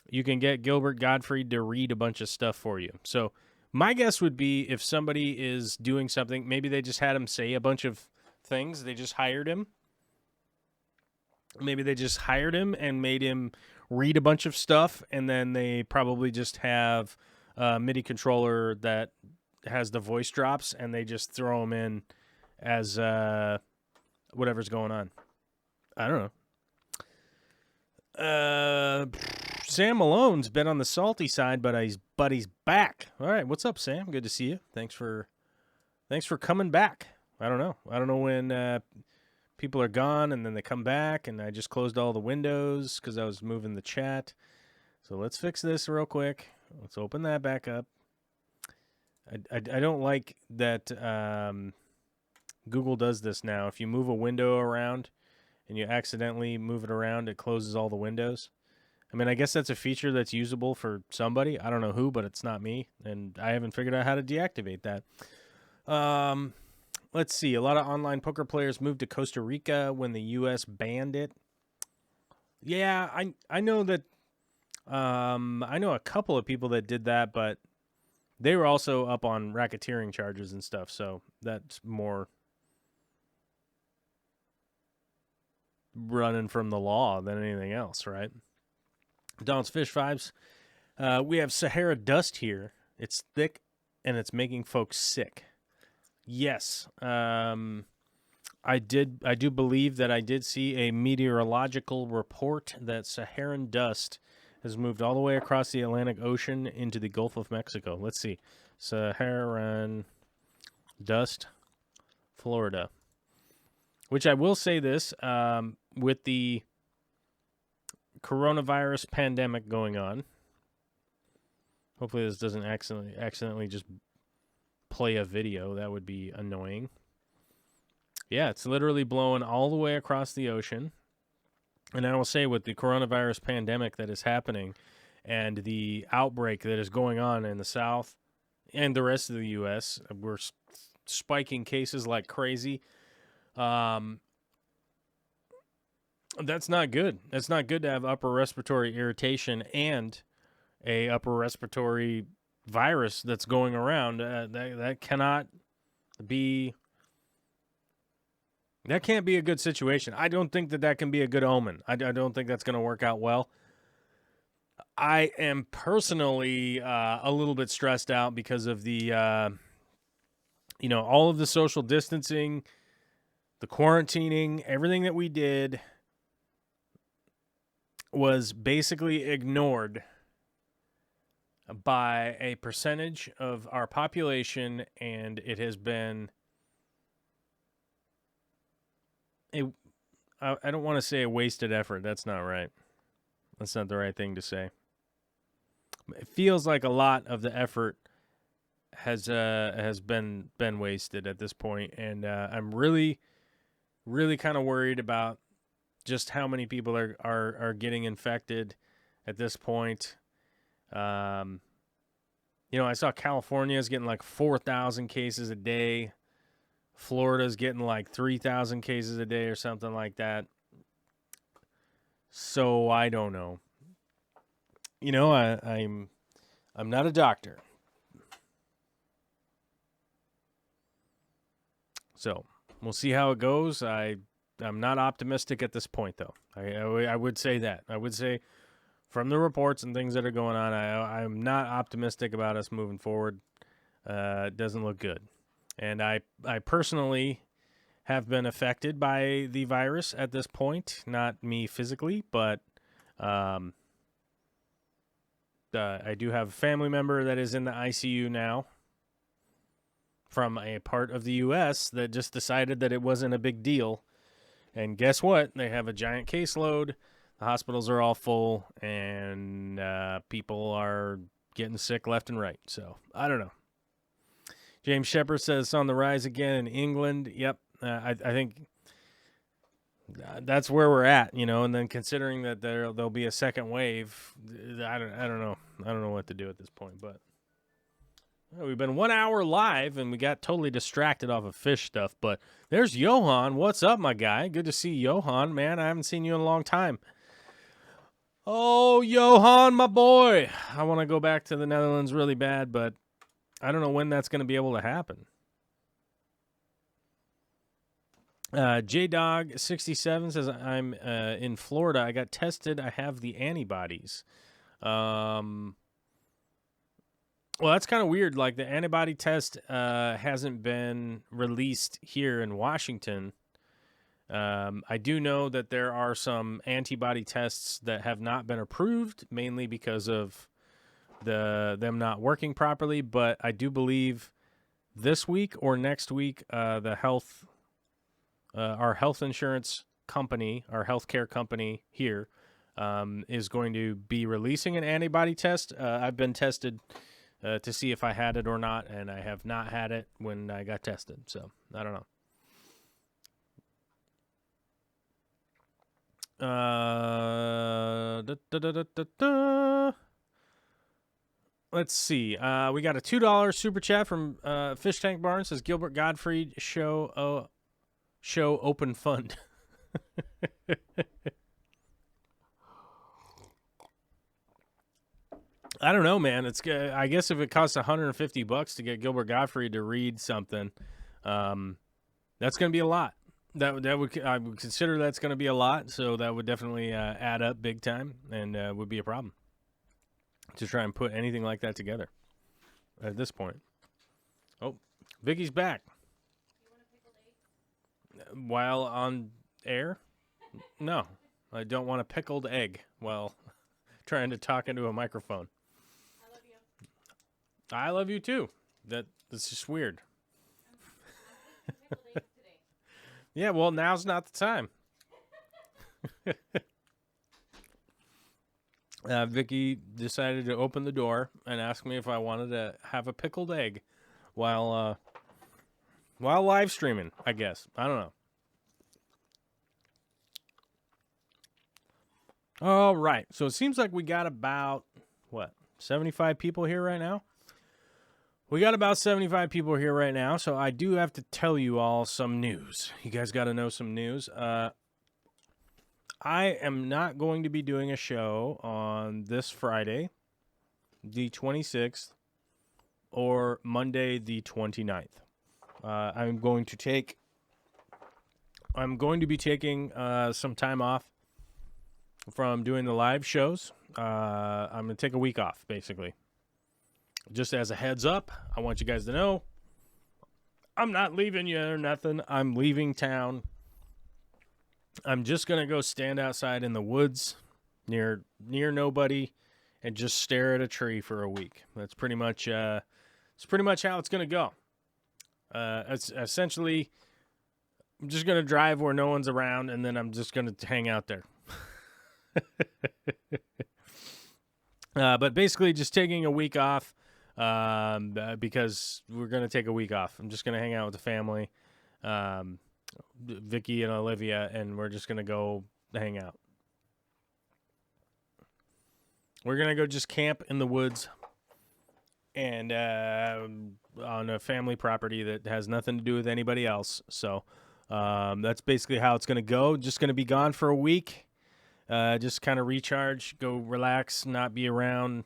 you can get Gilbert Gottfried to read a bunch of stuff for you. So my guess would be if somebody is doing something, maybe they just had him say a bunch of things. They just hired him. Maybe they just hired him and made him read a bunch of stuff, and then they probably just have a MIDI controller that has the voice drops, and they just throw them in as whatever's going on. I don't know. Sam Malone's been on the salty side, but he's back. All right, what's up, Sam? Good to see you. Thanks for coming back. I don't know when people are gone and then they come back, and I just closed all the windows because I was moving the chat. So let's fix this real quick. Let's open that back up. I don't like that Google does this now. If you move a window around and you accidentally move it around, it closes all the windows. I mean, I guess that's a feature that's usable for somebody. I don't know who, but it's not me, and I haven't figured out how to deactivate that. Let's see. A lot of online poker players moved to Costa Rica when the U.S. banned it. Yeah, I know that. I know a couple of people that did that, but they were also up on racketeering charges and stuff. So that's more running from the law than anything else, right? Don's Fish Vibes. We have Sahara dust here. It's thick and it's making folks sick. Yes. I do believe that I did see a meteorological report that Saharan dust has moved all the way across the Atlantic Ocean into the Gulf of Mexico. Let's see. Saharan dust, Florida. Which I will say this, with the coronavirus pandemic going on, hopefully this doesn't accidentally just play a video. That would be annoying. Yeah, it's literally blowing all the way across the ocean. And I will say, with the coronavirus pandemic that is happening and the outbreak that is going on in the South and the rest of the U.S., we're spiking cases like crazy. That's not good. That's not good to have upper respiratory irritation and a upper respiratory virus that's going around. That cannot be. That can't be a good situation. I don't think that can be a good omen. I don't think that's going to work out well. I am personally a little bit stressed out because of the, all of the social distancing, the quarantining, everything that we did was basically ignored by a percentage of our population, and it has been I don't want to say a wasted effort. That's not right. That's not the right thing to say. It feels like a lot of the effort has been wasted at this point, and I'm really kind of worried about just how many people are getting infected at this point. I saw California's getting like 4,000 cases a day. Florida's getting like 3,000 cases a day or something like that. So I don't know. I'm not a doctor. So we'll see how it goes. I'm not optimistic at this point, though. I would say that. I would say from the reports and things that are going on, I'm not optimistic about us moving forward. It doesn't look good. And I personally have been affected by the virus at this point. Not me physically, but I do have a family member that is in the ICU now from a part of the U.S. that just decided that it wasn't a big deal. And guess what? They have a giant caseload. The hospitals are all full, and people are getting sick left and right. So, I don't know. James Shepard says it's on the rise again in England. Yep. I think that's where we're at, and then considering that there'll be a second wave, I don't know. I don't know what to do at this point, but we've been 1 hour live, and we got totally distracted off of fish stuff, but there's Johan. What's up, my guy? Good to see Johan, man. I haven't seen you in a long time. Oh, Johan, my boy. I want to go back to the Netherlands really bad, but I don't know when that's going to be able to happen. JDog67 says, I'm in Florida. I got tested. I have the antibodies. Well, that's kind of weird. Like, the antibody test hasn't been released here in Washington. I do know that there are some antibody tests that have not been approved, mainly because of them not working properly. But I do believe this week or next week, our health insurance company, our healthcare company here, is going to be releasing an antibody test. I've been tested to see if I had it or not, and I have not had it when I got tested. So I don't know. Let's see. We got a $2 super chat from Fish Tank Barn. Says Gilbert Gottfried show open fund. I don't know, man. I guess if it costs $150 to get Gilbert Gottfried to read something, that's going to be a lot. I would consider that's going to be a lot, so that would definitely add up big time, and would be a problem to try and put anything like that together at this point. Oh, Vicky's back. While on air? No, I don't want a pickled egg while trying to talk into a microphone. I love you. I love you too. That's just weird. I'm pickled eggs today. Yeah, well, now's not the time. Vicky decided to open the door and ask me if I wanted to have a pickled egg while live streaming, I guess. I don't know. All right. So it seems like we got about, 75 people here right now? We got about 75 people here right now, so I do have to tell you all some news. You guys got to know some news. I am not going to be doing a show on this Friday, the 26th, or Monday, the 29th. I'm going to be taking some time off from doing the live shows. I'm going to take a week off, basically. Just as a heads up, I want you guys to know, I'm not leaving you or nothing. I'm leaving town. I'm just going to go stand outside in the woods near nobody and just stare at a tree for a week. That's pretty much how it's going to go. It's essentially, I'm just going to drive where no one's around, and then I'm just going to hang out there. But basically just taking a week off. because we're going to take a week off. I'm just going to hang out with the family, Vicky and Olivia, and we're just going to go hang out. We're going to go just camp in the woods and on a family property that has nothing to do with anybody else. So that's basically how it's going to go. Just going to be gone for a week. Just kind of recharge, go relax, not be around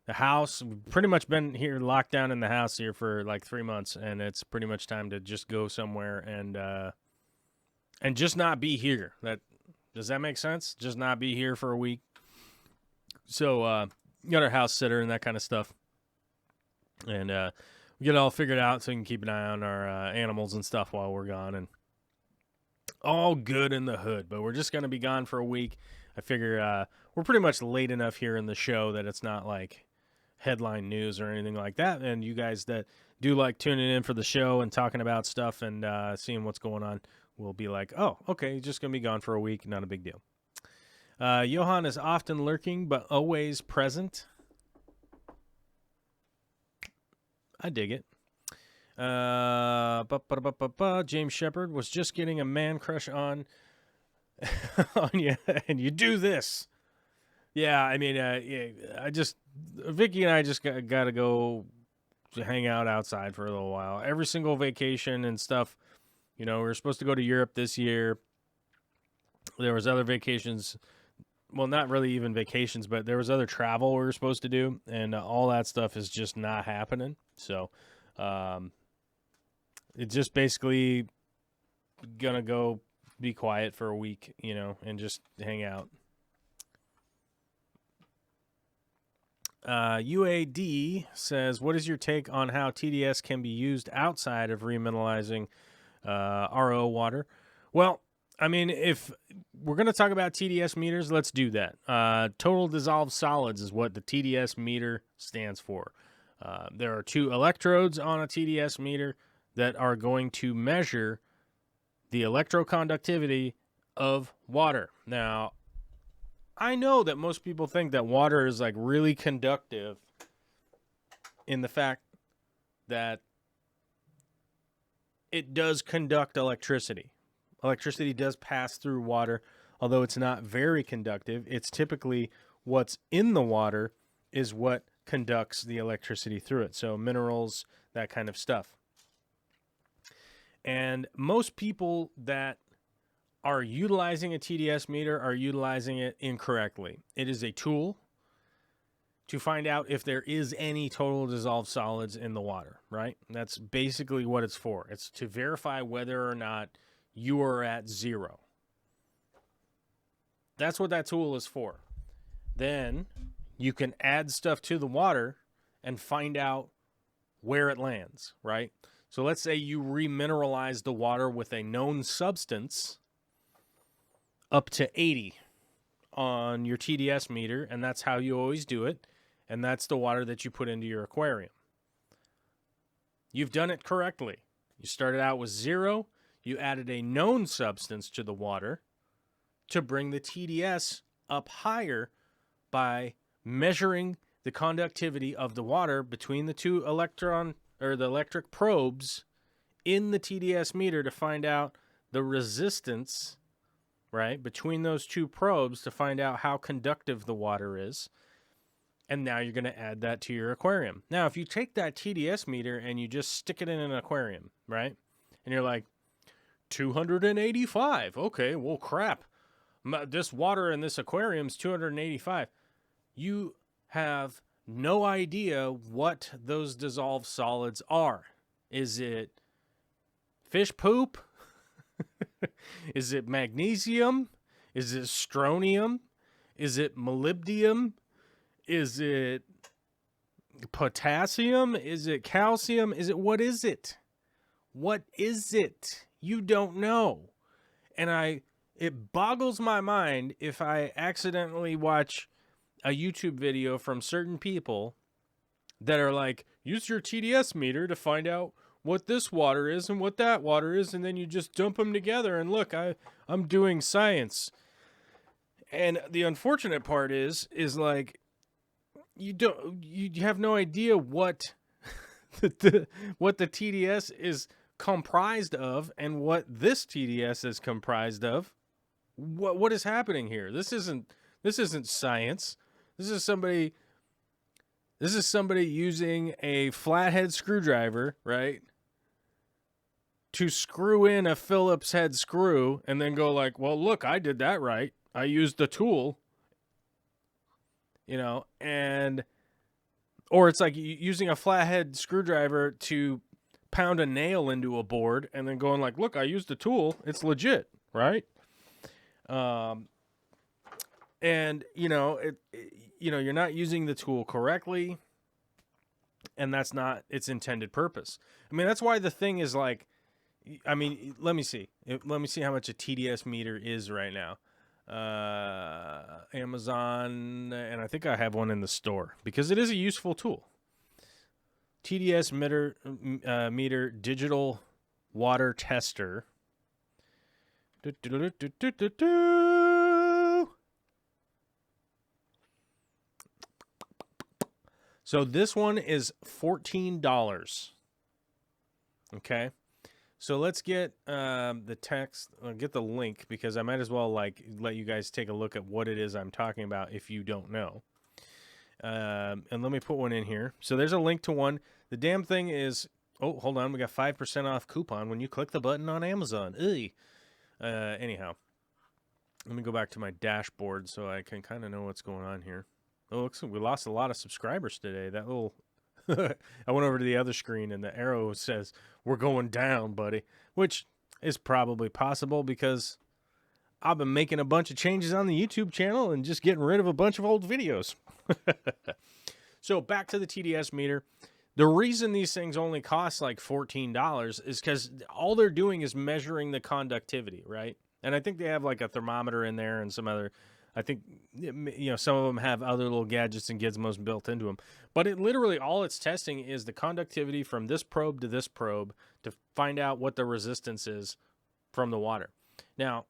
the house. We've pretty much been here locked down in the house here for like 3 months, and it's pretty much time to just go somewhere and just not be here. Does that make sense? Just not be here for a week. So got our house sitter and that kind of stuff. And we get it all figured out so we can keep an eye on our animals and stuff while we're gone. And all good in the hood. But we're just going to be gone for a week. I figure we're pretty much late enough here in the show that it's not like headline news or anything like that. And you guys that do like tuning in for the show and talking about stuff and seeing what's going on will be like, oh, okay, just going to be gone for a week. Not a big deal. Johan is often lurking, but always present. I dig it. James Shepard was just getting a man crush on you, and you do this. Yeah, I mean, Vicky and I just got to go to hang out outside for a little while. Every single vacation and stuff, we were supposed to go to Europe this year. There was other vacations. Well, not really even vacations, but there was other travel we were supposed to do, and all that stuff is just not happening. So, it's just basically gonna go be quiet for a week, and just hang out. UAD says, what is your take on how TDS can be used outside of remineralizing RO water? Well, I mean, if we're going to talk about TDS meters, let's do that. Total dissolved solids is what the TDS meter stands for. There are 2 electrodes on a TDS meter that are going to measure the electroconductivity of water. Now, I know that most people think that water is like really conductive in the fact that it does conduct electricity. Electricity does pass through water, although it's not very conductive. It's typically what's in the water is what conducts the electricity through it. So minerals, that kind of stuff. And most people that are utilizing a TDS meter are utilizing it incorrectly. It is a tool to find out if there is any total dissolved solids in the water, right? That's basically what it's for. It's to verify whether or not you are at 0. That's what that tool is for. Then you can add stuff to the water and find out where it lands, right? So let's say you remineralize the water with a known substance up to 80 on your TDS meter, and that's how you always do it, and that's the water that you put into your aquarium. You've done it correctly. You started out with 0. You added a known substance to the water to bring the TDS up higher by measuring the conductivity of the water between the 2 electric probes in the TDS meter to find out the resistance, right, between those 2 probes to find out how conductive the water is. And now you're going to add that to your aquarium. Now, if you take that TDS meter and you just stick it in an aquarium, right, and you're like, 285. Okay, well, crap. This water in this aquarium is 285. You have no idea what those dissolved solids are. Is it fish poop? Is it magnesium? Is it strontium? Is it molybdenum? Is it potassium? Is it calcium? What is it? What is it? You don't know. And it boggles my mind if I accidentally watch a YouTube video from certain people that are like, use your TDS meter to find out what this water is and what that water is, and then you just dump them together and look, I'm doing science. And the unfortunate part is like you have no idea what what the TDS is comprised of and what this TDS is comprised of. What is happening here? This isn't science. This is somebody using a flathead screwdriver, right? To screw in a Phillips head screw and then go like, "Well, look, I did that right. I used the tool." And or it's like using a flathead screwdriver to pound a nail into a board and then going like, "Look, I used the tool. It's legit," right? And you're not using the tool correctly, and that's not its intended purpose. I mean, that's why the thing is like, I mean, let me see how much a TDS meter is right now. Amazon, and I think I have one in the store because it is a useful tool. TDS meter digital water tester. So this one is $14. Okay. So let's get the text, get the link, because I might as well like let you guys take a look at what it is I'm talking about if you don't know. And let me put one in here. So there's a link to one. The damn thing is, oh, hold on, we got 5% off coupon when you click the button on Amazon. Anyhow, let me go back to my dashboard so I can kind of know what's going on here. Oh, looks like we lost a lot of subscribers today. That little I went over to the other screen and the arrow says we're going down, buddy, which is probably possible because I've been making a bunch of changes on the YouTube channel and just getting rid of a bunch of old videos. So back to the TDS meter. The reason these things only cost like $14 is because all they're doing is measuring the conductivity, right? And I think they have like a thermometer in there and some other, I think, some of them have other little gadgets and gizmos built into them. But it literally, all it's testing is the conductivity from this probe to this probe to find out what the resistance is from the water. Now,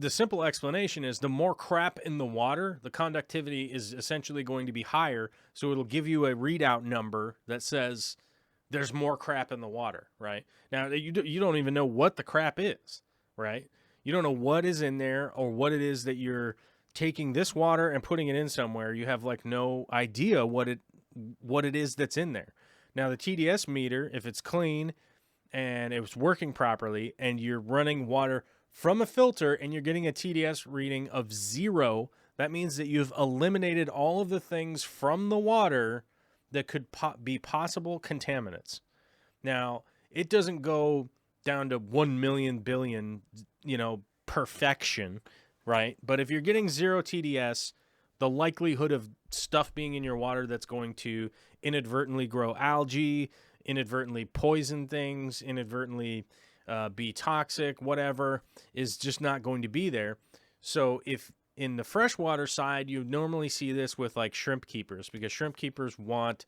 the simple explanation is the more crap in the water, the conductivity is essentially going to be higher. So it'll give you a readout number that says there's more crap in the water, right? Now, you don't even know what the crap is, right? You don't know what is in there or what it is that you're taking this water and putting it in somewhere. You have like no idea what it is that's in there. Now, the TDS meter, if it's clean and it's working properly and you're running water from a filter and you're getting a TDS reading of 0, that means that you've eliminated all of the things from the water that could be possible contaminants. Now, it doesn't go down to 1 million billion, perfection, right? But if you're getting 0 TDS, the likelihood of stuff being in your water that's going to inadvertently grow algae, inadvertently poison things, inadvertently be toxic, whatever, is just not going to be there. So if in the freshwater side, you normally see this with like shrimp keepers, because shrimp keepers want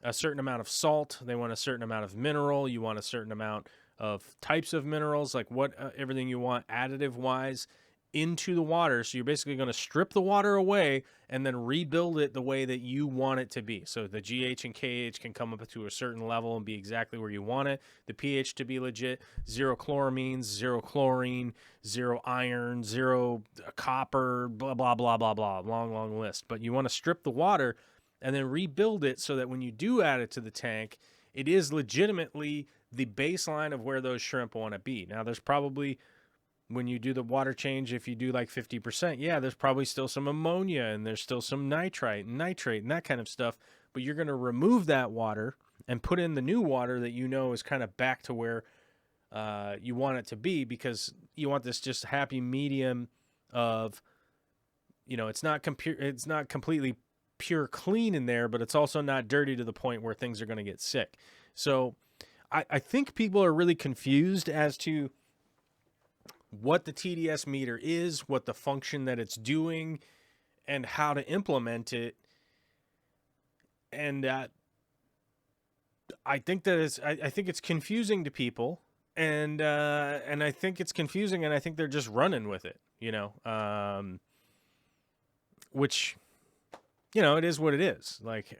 a certain amount of salt. They want a certain amount of mineral. You want a certain amount of types of minerals, like everything you want additive wise into the water. So you're basically going to strip the water away and then rebuild it the way that you want it to be. So the GH and KH can come up to a certain level and be exactly where you want it. The pH to be legit, 0 chloramines, 0 chlorine, 0 iron, 0 copper, blah, blah, blah, blah, blah. Long list. But you want to strip the water and then rebuild it so that when you do add it to the tank, it is legitimately the baseline of where those shrimp want to be. Now, there's probably, when you do the water change, if you do like 50%, yeah, there's probably still some ammonia and there's still some nitrite and nitrate and that kind of stuff. But you're going to remove that water and put in the new water that you know is kind of back to where you want it to be, because you want this just happy medium of, it's not completely pure clean in there, but it's also not dirty to the point where things are going to get sick. So I think people are really confused as to what the TDS meter is, what the function that it's doing, and how to implement it. And I think that I think it's confusing to people, and I think it's confusing, and I think they're just running with it, which, it is what it is. Like,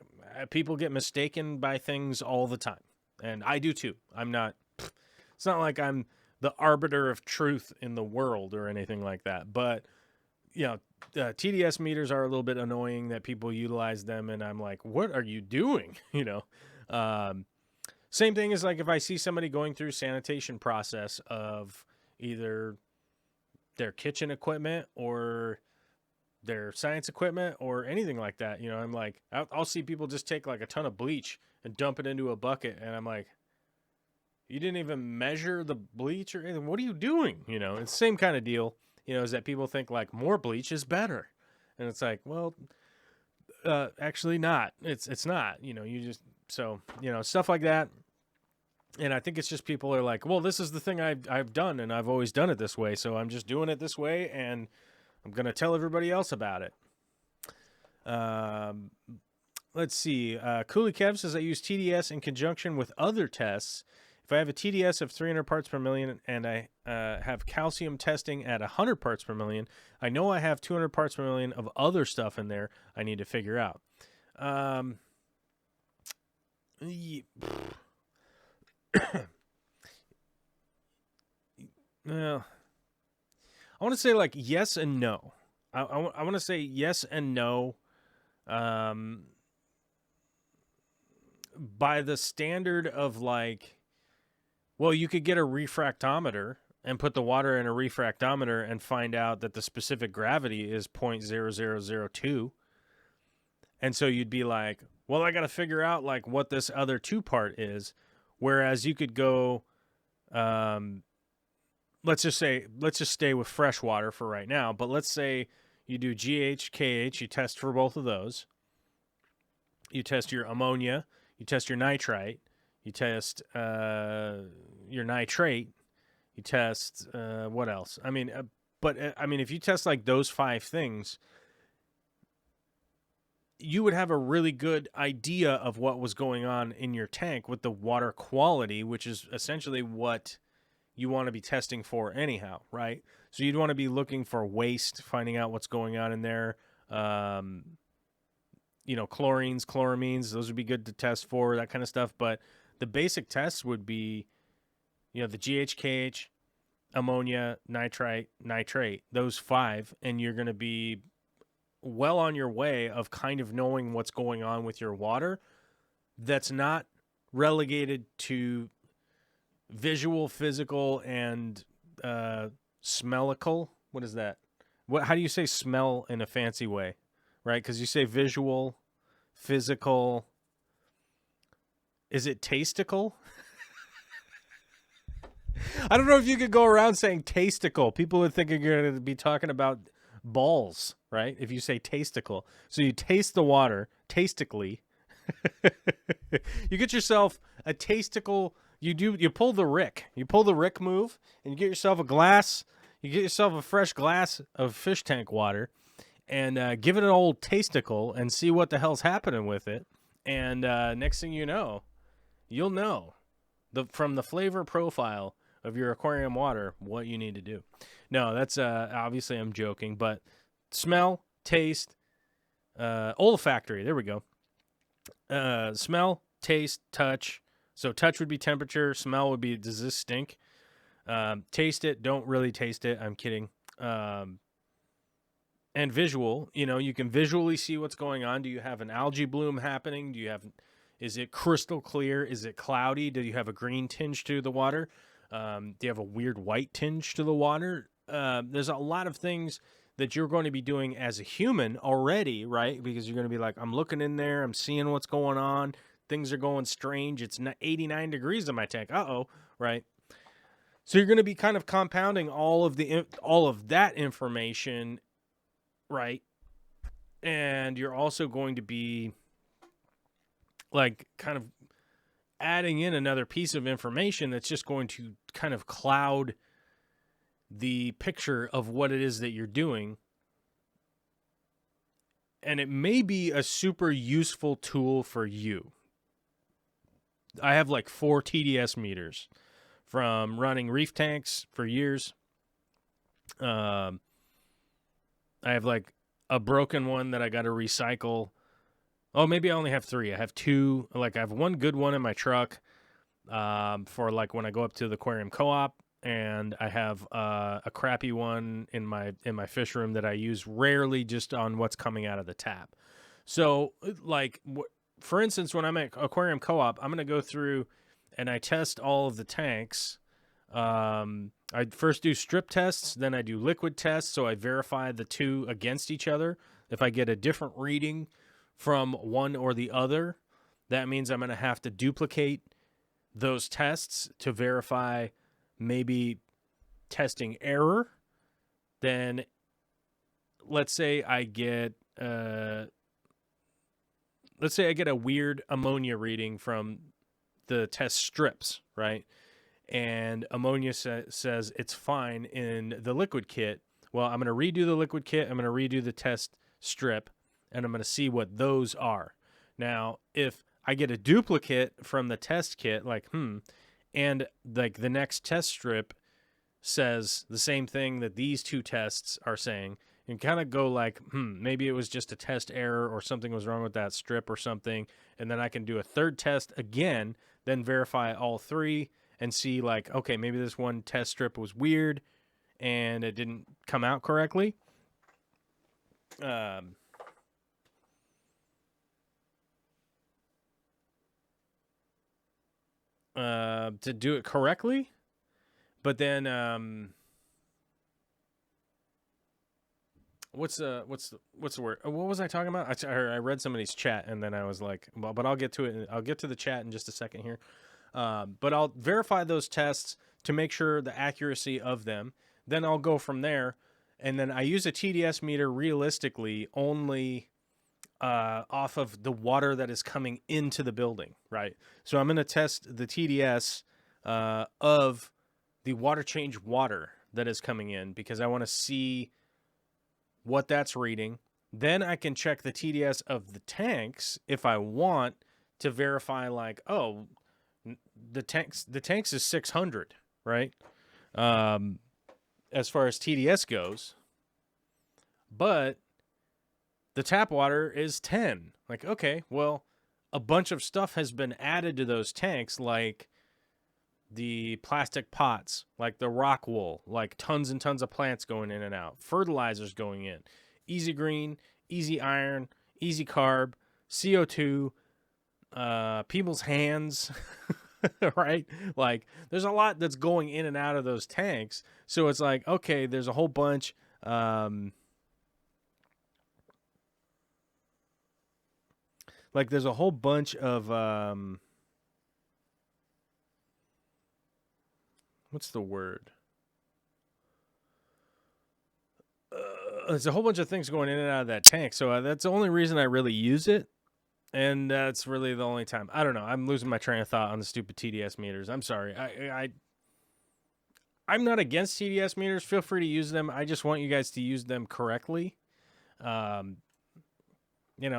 people get mistaken by things all the time, and I do too. It's not like I'm the arbiter of truth in the world or anything like that, but TDS meters are a little bit annoying that people utilize them, and I'm like, what are you doing? Same thing as like if I see somebody going through sanitation process of either their kitchen equipment or their science equipment or anything like that. I'm like, I'll see people just take like a ton of bleach and dump it into a bucket, and I'm like, you didn't even measure the bleach or anything. What are you doing? It's the same kind of deal. Is that people think like more bleach is better, and it's like, well, actually not. It's not. You just stuff like that. And I think it's just people are like, well, this is the thing I've done, and I've always done it this way, so I'm just doing it this way, and I'm gonna tell everybody else about it. Let's see. Cooley Kev says I use TDS in conjunction with other tests. If I have a TDS of 300 parts per million and I have calcium testing at 100 parts per million, I know I have 200 parts per million of other stuff in there I need to figure out. Well, I want to say like yes and no. I want to say yes and no. By the standard of like, well, you could get a refractometer and put the water in a refractometer and find out that the specific gravity is 0.0002. And so you'd be like, well, I got to figure out like what this other 2 part is. Whereas you could go, let's just stay with fresh water for right now. But let's say you do GH, KH, you test for both of those. You test your ammonia, you test your nitrite, you test your nitrate, you test what else? I mean, if you test like those 5 things, you would have a really good idea of what was going on in your tank with the water quality, which is essentially what you want to be testing for anyhow, right? So you'd want to be looking for waste, finding out what's going on in there. Chlorines, chloramines, those would be good to test for, that kind of stuff. But the basic tests would be, the GHKH, ammonia, nitrite, nitrate, those 5, and you're going to be well on your way of kind of knowing what's going on with your water. That's not relegated to visual, physical, and smellical. What is that? How do you say smell in a fancy way? Right? Because you say visual, physical. Is it tastical? I don't know if you could go around saying tastical. People would think you're going to be talking about balls, right? If you say tastical. So you taste the water, tastically. You get yourself a tastical, you pull the Rick. You pull the Rick move, and you get yourself a glass, you get yourself a fresh glass of fish tank water, and give it an old tasticle and see what the hell's happening with it. And next thing you know, you'll know from the flavor profile of your aquarium water what you need to do. No, that's obviously I'm joking, but smell, taste, olfactory. There we go. Smell, taste, touch. So touch would be temperature. Smell would be, does this stink? Taste it. Don't really taste it. I'm kidding. And visual, you can visually see what's going on. Do you have an algae bloom happening? Is it crystal clear? Is it cloudy? Do you have a green tinge to the water? Do you have a weird white tinge to the water? There's a lot of things that you're going to be doing as a human already, right? Because you're going to be like, I'm looking in there, I'm seeing what's going on. Things are going strange. It's 89 degrees in my tank. Right? So you're going to be kind of compounding all of that information, right? And you're also going to be like kind of adding in another piece of information that's just going to kind of cloud the picture of what it is that you're doing. And it may be a super useful tool for you. I have like 4 TDS meters from running reef tanks for years. I have like a broken one that I got to recycle. Oh, maybe I only have 3. I have 2. Like I have one good one in my truck for like when I go up to the aquarium co-op, and I have a crappy one in my fish room that I use rarely, just on what's coming out of the tap. So like for instance, when I'm at aquarium co-op, I'm going to go through and I test all of the tanks. I first do strip tests, then I do liquid tests, so I verify the two against each other. If I get a different reading from one or the other, that means I'm going to have to duplicate those tests to verify maybe testing error. Then let's say I get a weird ammonia reading from the test strips, right? And ammonia says it's fine in the liquid kit. Well, I'm going to redo the liquid kit. I'm going to redo the test strip, and I'm going to see what those are. Now, if I get a duplicate from the test kit, like, and like the next test strip says the same thing that these two tests are saying, and kind of go like, maybe it was just a test error or something was wrong with that strip or something. And then I can do a third test again, then verify all 3 and see like, okay, maybe this one test strip was weird and it didn't come out correctly. To do it correctly. But then, what's the word? What was I talking about? I read somebody's chat and then I was like, well, but I'll get to it. I'll get to the chat in just a second here. But I'll verify those tests to make sure the accuracy of them. Then I'll go from there. And then I use a TDS meter realistically only off of the water that is coming into the building, right? So I'm going to test the TDS of the water change water that is coming in because I want to see what that's reading. Then I can check the TDS of the tanks if I want to verify like, oh, the tanks is 600, right? As far as TDS goes, but the tap water is 10. Like, okay, well, a bunch of stuff has been added to those tanks, like the plastic pots, like the rock wool, like tons and tons of plants going in and out, fertilizers going in, easy green, easy iron, easy carb, CO2, people's hands, right? Like there's a lot that's going in and out of those tanks. So it's like, okay, there's a whole bunch, like there's a whole bunch of, what's the word? There's a whole bunch of things going in and out of that tank. So that's the only reason I really use it. And that's really the only time. I don't know. I'm losing my train of thought on the stupid TDS meters. I'm sorry. I'm not against TDS meters. Feel free to use them. I just want you guys to use them correctly.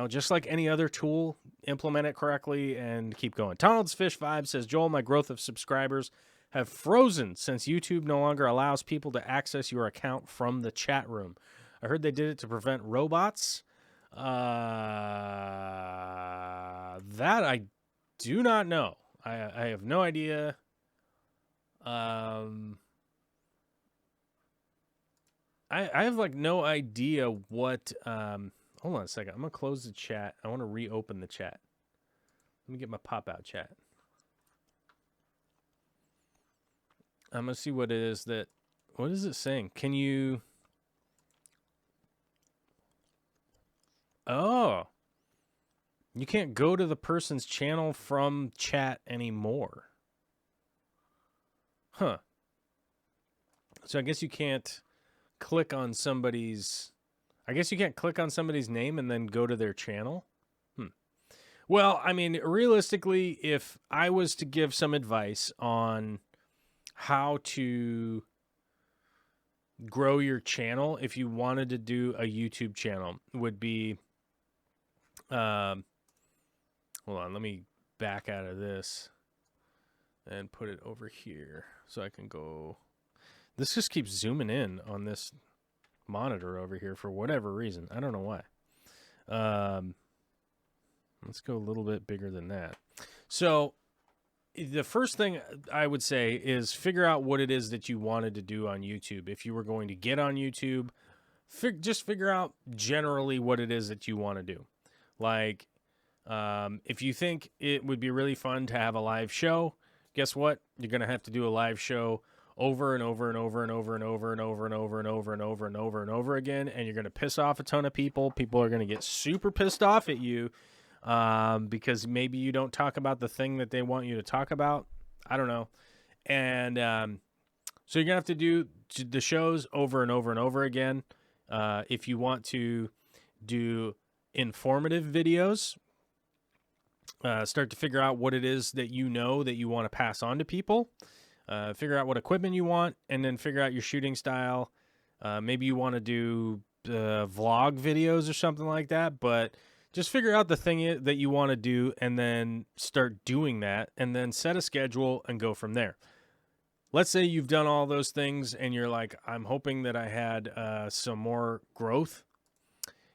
Just like any other tool, implement it correctly and keep going. Donald's Fish Vibe says, Joel, my growth of subscribers have frozen since YouTube no longer allows people to access your account from the chat room. I heard they did it to prevent robots. That I do not know. I have no idea. I have like no idea what. Hold on a second. I'm gonna close the chat. I want to reopen the chat. Let me get my pop-out chat. I'm gonna see what it is that. What is it saying? Can you? Oh, you can't go to the person's channel from chat anymore. Huh. So I guess you can't click on somebody's. I guess you can't click on somebody's name and then go to their channel. Well, I mean, realistically, if I was to give some advice on how to grow your channel, if you wanted to do a YouTube channel, would be, hold on, let me back out of this and put it over here so I can go. This just keeps zooming in on this monitor over here for whatever reason. I don't know why. Let's go a little bit bigger than that. So the first thing I would say is figure out what it is that you wanted to do on YouTube. If you were going to get on YouTube, just figure out generally what it is that you want to do. Like, if you think it would be really fun to have a live show, guess what? You're going to have to do a live show over and over and over and over and over and over and over and over and over and over and over again, and you're going to piss off a ton of people. People are going to get super pissed off at you because maybe you don't talk about the thing that they want you to talk about. I don't know. And so you're going to have to do the shows over and over and over again. If you want to do informative videos, start to figure out what it is that you know that you want to pass on to people. Figure out what equipment you want, and then figure out your shooting style. Maybe you want to do vlog videos or something like that, but just figure out the thing that you want to do and then start doing that, and then set a schedule and go from there. Let's say you've done all those things and you're like, I'm hoping that I had some more growth.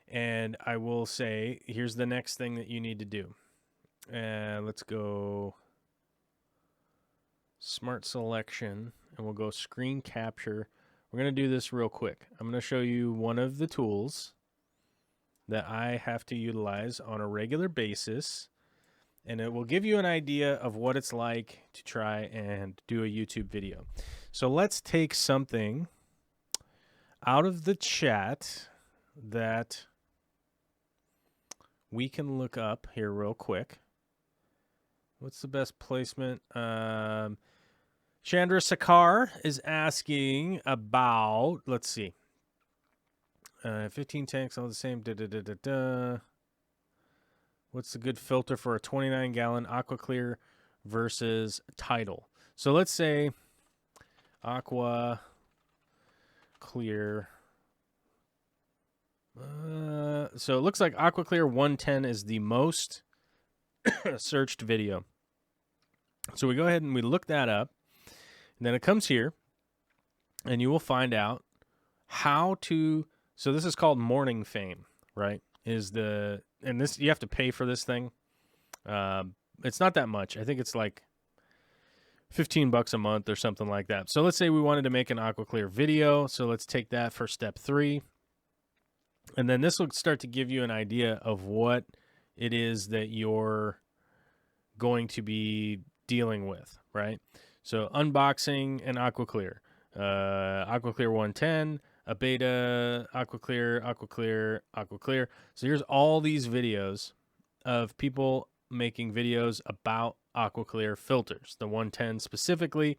And I will say, here's the next thing that you need to do. Let's go smart selection, and we'll go screen capture. We're going to do this real quick. I'm going to show you one of the tools that I have to utilize on a regular basis, and it will give you an idea of what it's like to try and do a YouTube video. So let's take something out of the chat that we can look up here real quick. What's the best placement? Chandra Sakar is asking about, let's see, 15 tanks, all the same. What's the good filter for a 29-gallon Aqua Clear versus Tidal? So let's say Aqua Clear. So it looks like Aqua Clear 110 is the most searched video. So we go ahead and we look that up. And then it comes here, and you will find out how to. So this is called Morning Fame, right? And this, you have to pay for this thing. It's not that much. I think it's like $15 a month or something like that. So let's say we wanted to make an Aqua Clear video. So let's take that for step 3. And then this will start to give you an idea of what it is that you're going to be dealing with, right? So unboxing an Aqua Clear, Aqua Clear 110, a beta, Aqua Clear, Aqua Clear, Aqua Clear. So here's all these videos of people making videos about Aqua Clear filters, the 110 specifically.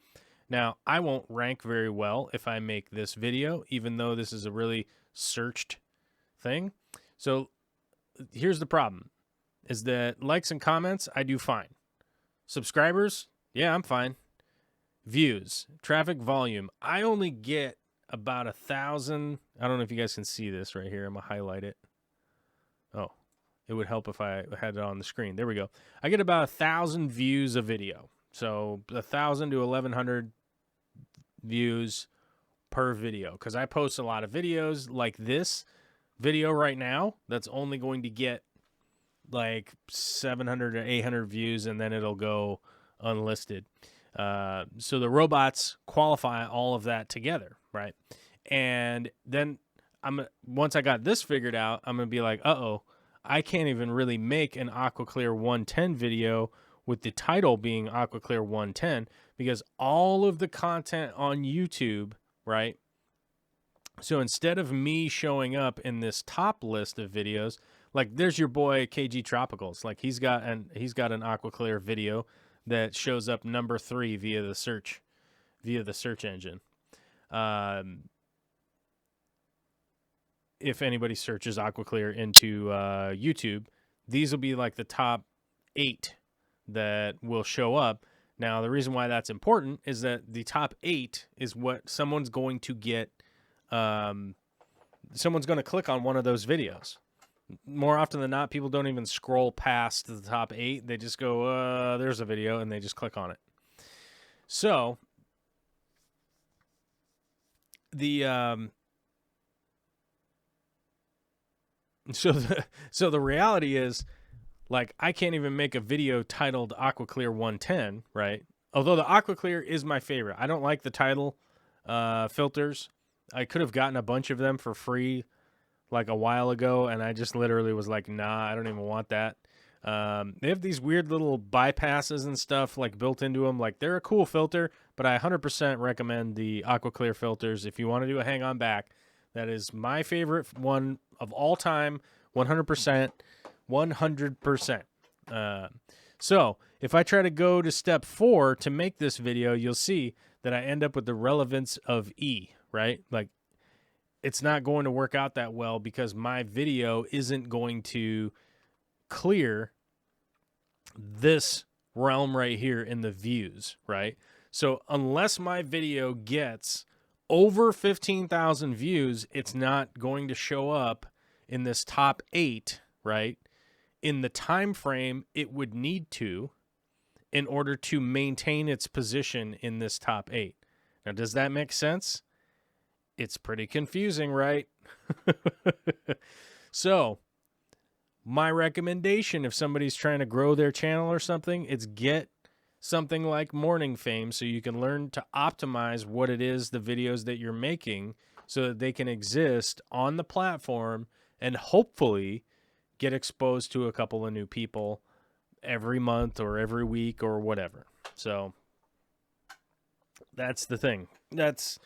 Now, I won't rank very well if I make this video, even though this is a really searched thing. So here's the problem, is that likes and comments, I do fine. Subscribers, yeah, I'm fine. Views, traffic volume, I only get about 1,000. I don't know if you guys can see this right here. I'm gonna highlight it. Oh, it would help if I had it on the screen. There we go. I get about 1,000 views a video. So 1,000 to 1,100 views per video, because I post a lot of videos like this video right now that's only going to get like 700 or 800 views, and then it'll go unlisted. So the robots qualify all of that together, right? And then once I got this figured out, I'm gonna be like, uh-oh, I can't even really make an Aqua Clear 110 video with the title being Aqua Clear 110, because all of the content on YouTube, right? So instead of me showing up in this top list of videos, like there's your boy KG Tropicals, like he's got an Aqua Clear video that shows up number 3 via the search engine. If anybody searches Aqua Clear into YouTube, these will be like the top 8 that will show up. Now, the reason why that's important is that the top 8 is what someone's going to get. Someone's going to click on one of those videos. More often than not, people don't even scroll past the top 8. They just go, there's a video, and they just click on it. So the so the reality is, Like, I can't even make a video titled Aqua Clear 110, right? Although the Aqua Clear is my favorite. I don't like the title filters. I could have gotten a bunch of them for free like a while ago, and I just literally was like, nah, I don't even want that. They have these weird little bypasses and stuff like built into them. Like, they're a cool filter, but I 100% recommend the Aqua Clear filters if you want to do a hang on back. That is my favorite one of all time, 100%. 100%. So if I try to go to step 4 to make this video, you'll see that I end up with the relevance of E, right? Like, it's not going to work out that well because my video isn't going to clear this realm right here in the views, right? So unless my video gets over 15,000 views, it's not going to show up in this top 8, right? In the time frame it would need to in order to maintain its position in this top 8. Now, does that make sense? It's pretty confusing, right? So, my recommendation if somebody's trying to grow their channel or something, it's get something like Morning Fame so you can learn to optimize what it is, the videos that you're making, so that they can exist on the platform and hopefully get exposed to a couple of new people every month or every week or whatever. So that's the thing. That's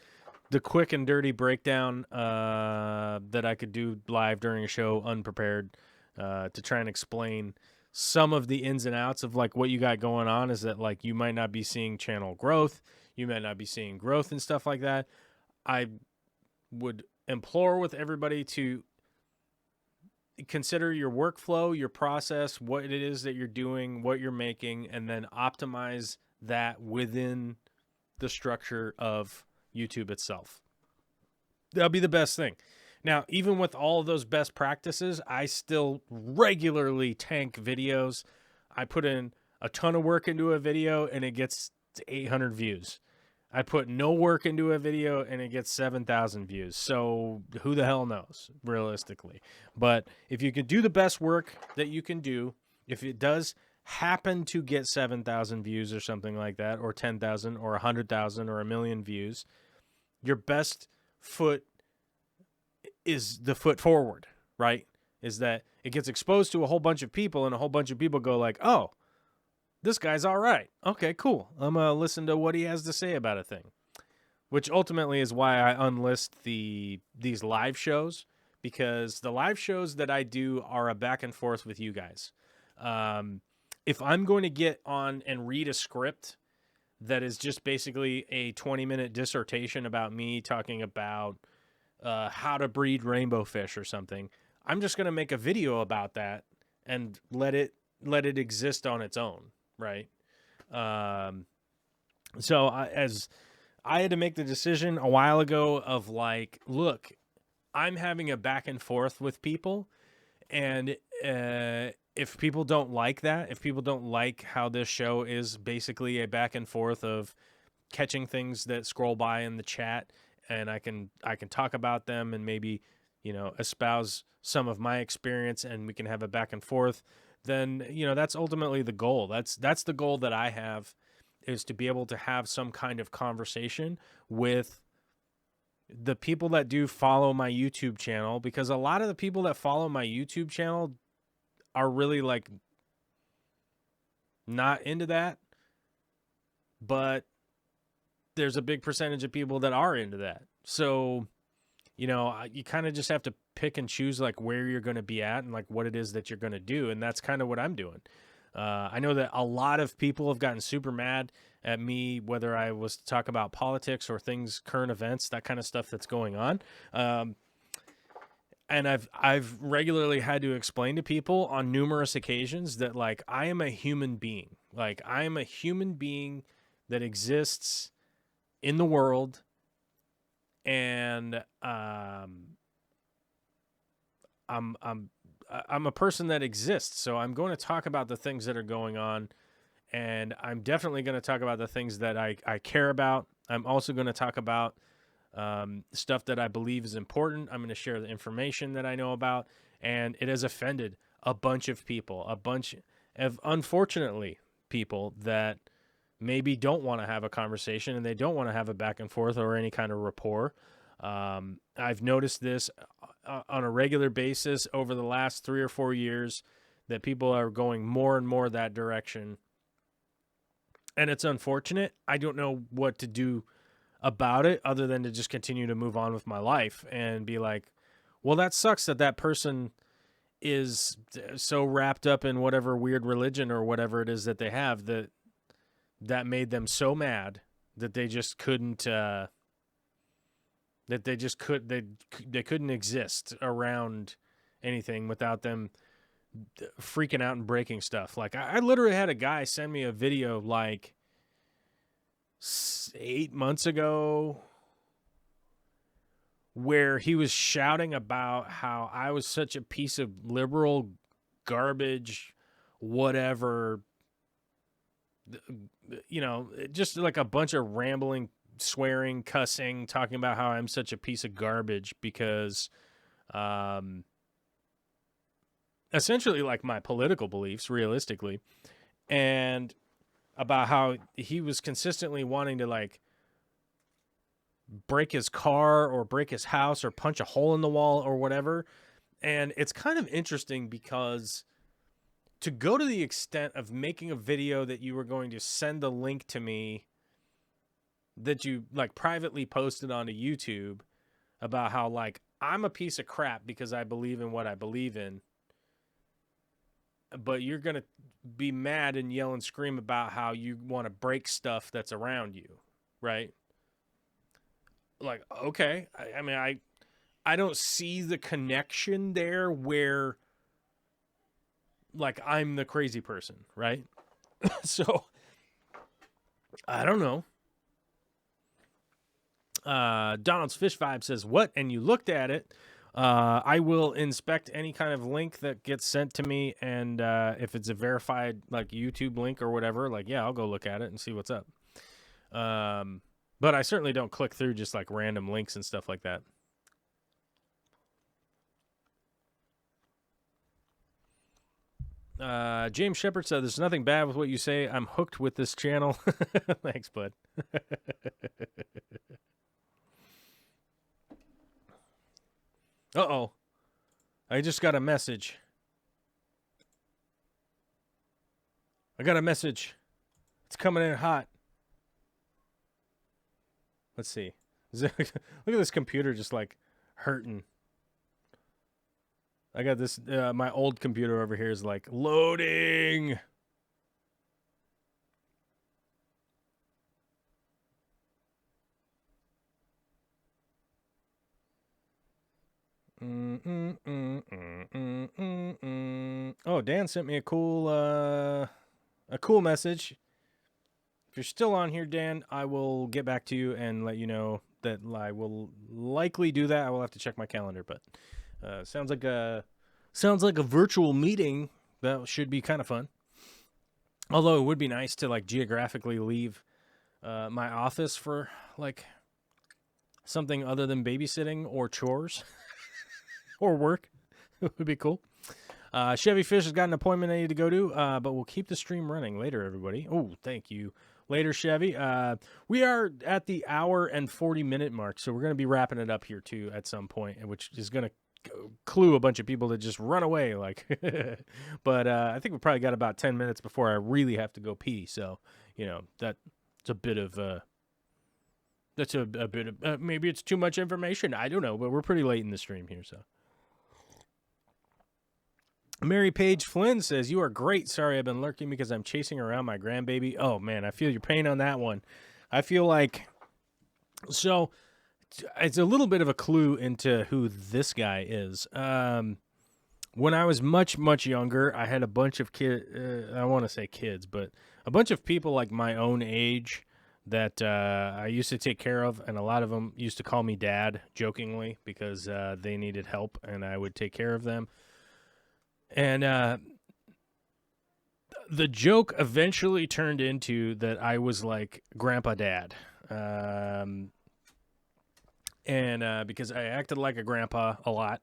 the quick and dirty breakdown that I could do live during a show unprepared to try and explain some of the ins and outs of like what you got going on. Is that like you might not be seeing channel growth, you might not be seeing growth and stuff like that. I would implore with everybody to consider your workflow, your process, what it is that you're doing, what you're making, and then optimize that within the structure of YouTube itself. That'll be the best thing. Now, even with all of those best practices, I still regularly tank videos. I put in a ton of work into a video and it gets 800 views. I put no work into a video and it gets 7,000 views. So who the hell knows, realistically. But if you can do the best work that you can do, if it does happen to get 7,000 views or something like that, or 10,000 or 100,000 or a million views, your best foot is the foot forward, right? Is that it gets exposed to a whole bunch of people and a whole bunch of people go like, oh, this guy's all right. Okay, cool. I'm going to listen to what he has to say about a thing, which ultimately is why I unlist these live shows, because the live shows that I do are a back and forth with you guys. If I'm going to get on and read a script that is just basically a 20-minute dissertation about me talking about how to breed rainbow fish or something, I'm just going to make a video about that and let it exist on its own, right? So as I had to make the decision a while ago of like, look, I'm having a back and forth with people, and if people don't like that, if people don't like how this show is basically a back and forth of catching things that scroll by in the chat, and I can talk about them and maybe, you know, espouse some of my experience and we can have a back and forth, then, you know, that's ultimately the goal. That's the goal that I have, is to be able to have some kind of conversation with the people that do follow my YouTube channel, because a lot of the people that follow my YouTube channel are really like not into that, but there's a big percentage of people that are into that. So, you know, you kind of just have to pick and choose like where you're going to be at and like what it is that you're going to do. And that's kind of what I'm doing. I know that a lot of people have gotten super mad at me, whether I was to talk about politics or things, current events, that kind of stuff that's going on. And I've regularly had to explain to people on numerous occasions that like I am a human being. Like I am a human being that exists in the world, and I'm a person that exists. So I'm going to talk about the things that are going on, and I'm definitely going to talk about the things that I care about. I'm also going to talk about stuff that I believe is important. I'm going to share the information that I know about, and it has offended a bunch of people, unfortunately, people that maybe don't want to have a conversation and they don't want to have a back and forth or any kind of rapport. I've noticed this on a regular basis over the last 3 or 4 years, that people are going more and more that direction. And it's unfortunate. I don't know what to do about it other than to just continue to move on with my life and be like, well, that sucks that that person is so wrapped up in whatever weird religion or whatever it is that they have that made them so mad that they just couldn't they couldn't exist around anything without them freaking out and breaking stuff. Like I literally had a guy send me a video like 8 months ago where he was shouting about how I was such a piece of liberal garbage, whatever, you know, just like a bunch of rambling, swearing, cussing, talking about how I'm such a piece of garbage because, essentially like my political beliefs, realistically, and about how he was consistently wanting to like break his car or break his house or punch a hole in the wall or whatever. And it's kind of interesting because to go to the extent of making a video that you were going to send the link to me that you like privately posted onto YouTube about how like I'm a piece of crap because I believe in what I believe in, but you're going to be mad and yell and scream about how you want to break stuff that's around you, right? Like, okay. I mean, I don't see the connection there where like I'm the crazy person, right? So I don't know. Donald's Fish Vibe says, what? And you looked at it. I will inspect any kind of link that gets sent to me. And if it's a verified like YouTube link or whatever, like, yeah, I'll go look at it and see what's up. But I certainly don't click through just like random links and stuff like that. James Shepard said, there's nothing bad with what you say. I'm hooked with this channel. Thanks, bud. Uh-oh. I just got a message. I got a message. It's coming in hot. Let's see. Look at this computer just like hurting. I got this, my old computer over here is like loading. Oh, Dan sent me a cool message. If you're still on here, Dan, I will get back to you and let you know that I will likely do that. I will have to check my calendar, but sounds like a virtual meeting. That should be kind of fun. Although it would be nice to like geographically leave my office for like something other than babysitting or chores or work. It would be cool. Chevy Fish has got an appointment I need to go to, but we'll keep the stream running later, everybody. Oh, thank you. Later, Chevy. We are at the hour and 40-minute mark, so we're going to be wrapping it up here, too, at some point, which is going to clue a bunch of people to just run away. Like, but I think we probably got about 10 minutes before I really have to go pee, so, you know, that's a bit of... That's a bit of... maybe it's too much information. I don't know, but we're pretty late in the stream here, so... Mary Page Flynn says, you are great. Sorry, I've been lurking because I'm chasing around my grandbaby. Oh, man, I feel your pain on that one. I feel like... So, it's a little bit of a clue into who this guy is. When I was much, much younger, I had a bunch of kids... I want to say kids, but a bunch of people like my own age that I used to take care of, and a lot of them used to call me Dad, jokingly, because they needed help, and I would take care of them. And the joke eventually turned into that I was like Grandpa Dad. Because I acted like a grandpa a lot.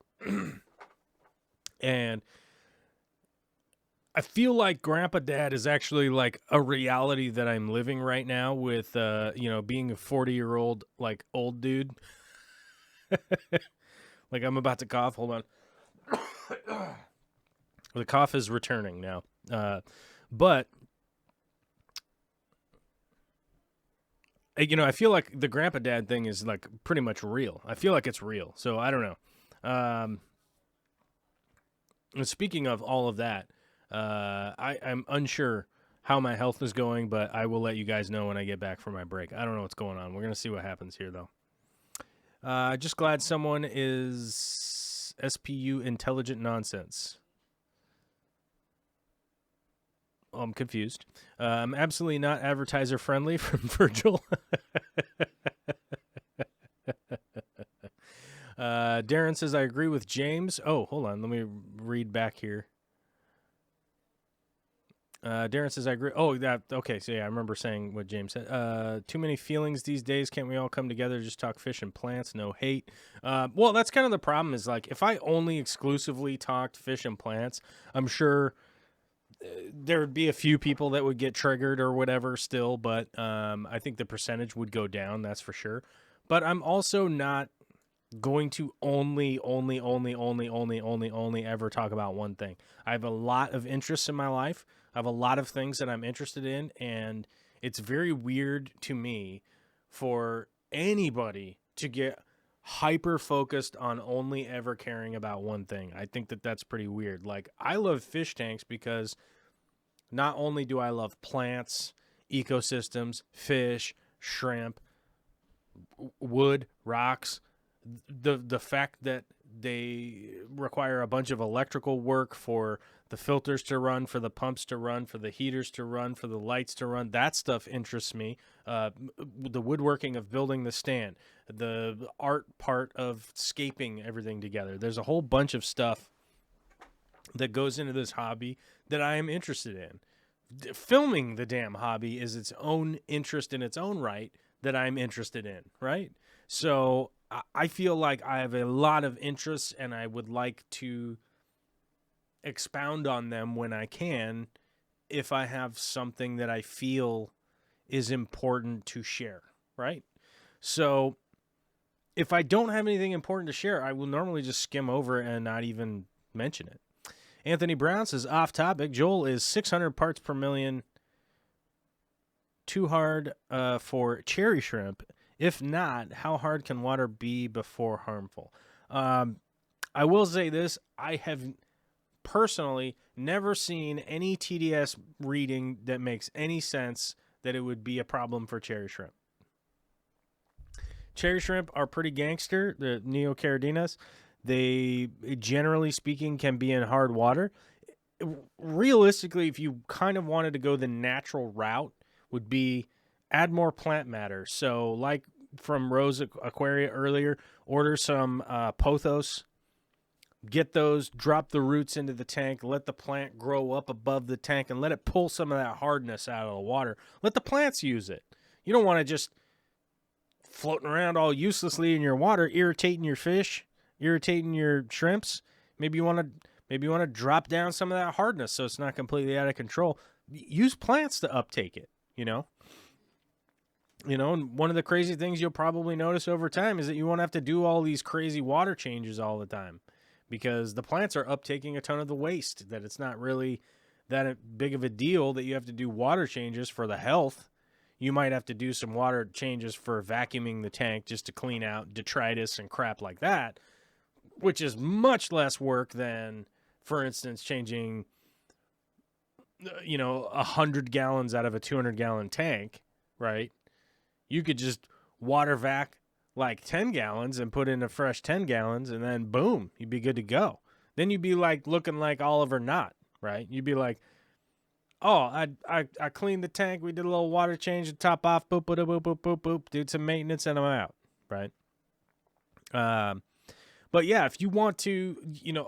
And I feel like Grandpa Dad is actually like a reality that I'm living right now with, being a 40-year-old, like, old dude. Like, I'm about to cough. Hold on. The cough is returning now. But, I feel like the Grandpa Dad thing is, like, pretty much real. I feel like it's real. So, I don't know. And speaking of all of that, I'm unsure how my health is going, but I will let you guys know when I get back from my break. I don't know what's going on. We're going to see what happens here, though. Just glad someone is SPU intelligent nonsense. I'm confused. I'm absolutely not advertiser friendly from Virgil. Darren says, I agree with James. Oh, hold on. Let me read back here. Darren says, I agree. Oh, that okay. So, yeah, I remember saying what James said. Too many feelings these days. Can't we all come together, just talk fish and plants? No hate. Well, that's kind of the problem is, like, if I only exclusively talked fish and plants, I'm sure there would be a few people that would get triggered or whatever still, but I think the percentage would go down, that's for sure. But I'm also not going to only ever talk about one thing. I have a lot of interests in my life. I have a lot of things that I'm interested in, and it's very weird to me for anybody to get hyper focused on only ever caring about one thing. I think that that's pretty weird. Like, I love fish tanks because not only do I love plants, ecosystems, fish, shrimp, wood, rocks, the fact that they require a bunch of electrical work for the filters to run, for the pumps to run, for the heaters to run, for the lights to run, that stuff interests me. The woodworking of building the stand, the art part of scaping everything together. There's a whole bunch of stuff that goes into this hobby that I am interested in. Filming the damn hobby is its own interest in its own right that I'm interested in, right? So I feel like I have a lot of interests, and I would like to expound on them when I can if I have something that I feel is important to share, right? So if I don't have anything important to share, I will normally just skim over and not even mention it. Anthony Brown says, off topic, Joel, is 600 parts per million too hard for cherry shrimp? If not, how hard can water be before harmful? I will say this. I have personally never seen any TDS reading that makes any sense that it would be a problem for cherry shrimp. Cherry shrimp are pretty gangster, the Neocardinas. They, generally speaking, can be in hard water. Realistically, if you kind of wanted to go the natural route, would be add more plant matter. So, like from Rose Aquaria earlier, order some pothos, get those, drop the roots into the tank, let the plant grow up above the tank, and let it pull some of that hardness out of the water. Let the plants use it. You don't want to just floating around all uselessly in your water, irritating your fish, irritating your shrimps. Maybe you want to drop down some of that hardness so it's not completely out of control. Use plants to uptake it, and one of the crazy things you'll probably notice over time is that you won't have to do all these crazy water changes all the time because the plants are uptaking a ton of the waste, that it's not really that big of a deal that you have to do water changes for the health. You might have to do some water changes for vacuuming the tank just to clean out detritus and crap like that, which is much less work than, for instance, changing 100 gallons out of a 200-gallon tank, right? You could just water vac like 10 gallons and put in a fresh 10 gallons, and then boom, you'd be good to go. Then you'd be like looking like Oliver Knott, right? You'd be like, oh, I cleaned the tank, we did a little water change, the top off, boop, boop, boop, boop, boop, boop, did some maintenance, and I'm out, right? But yeah, if you want to,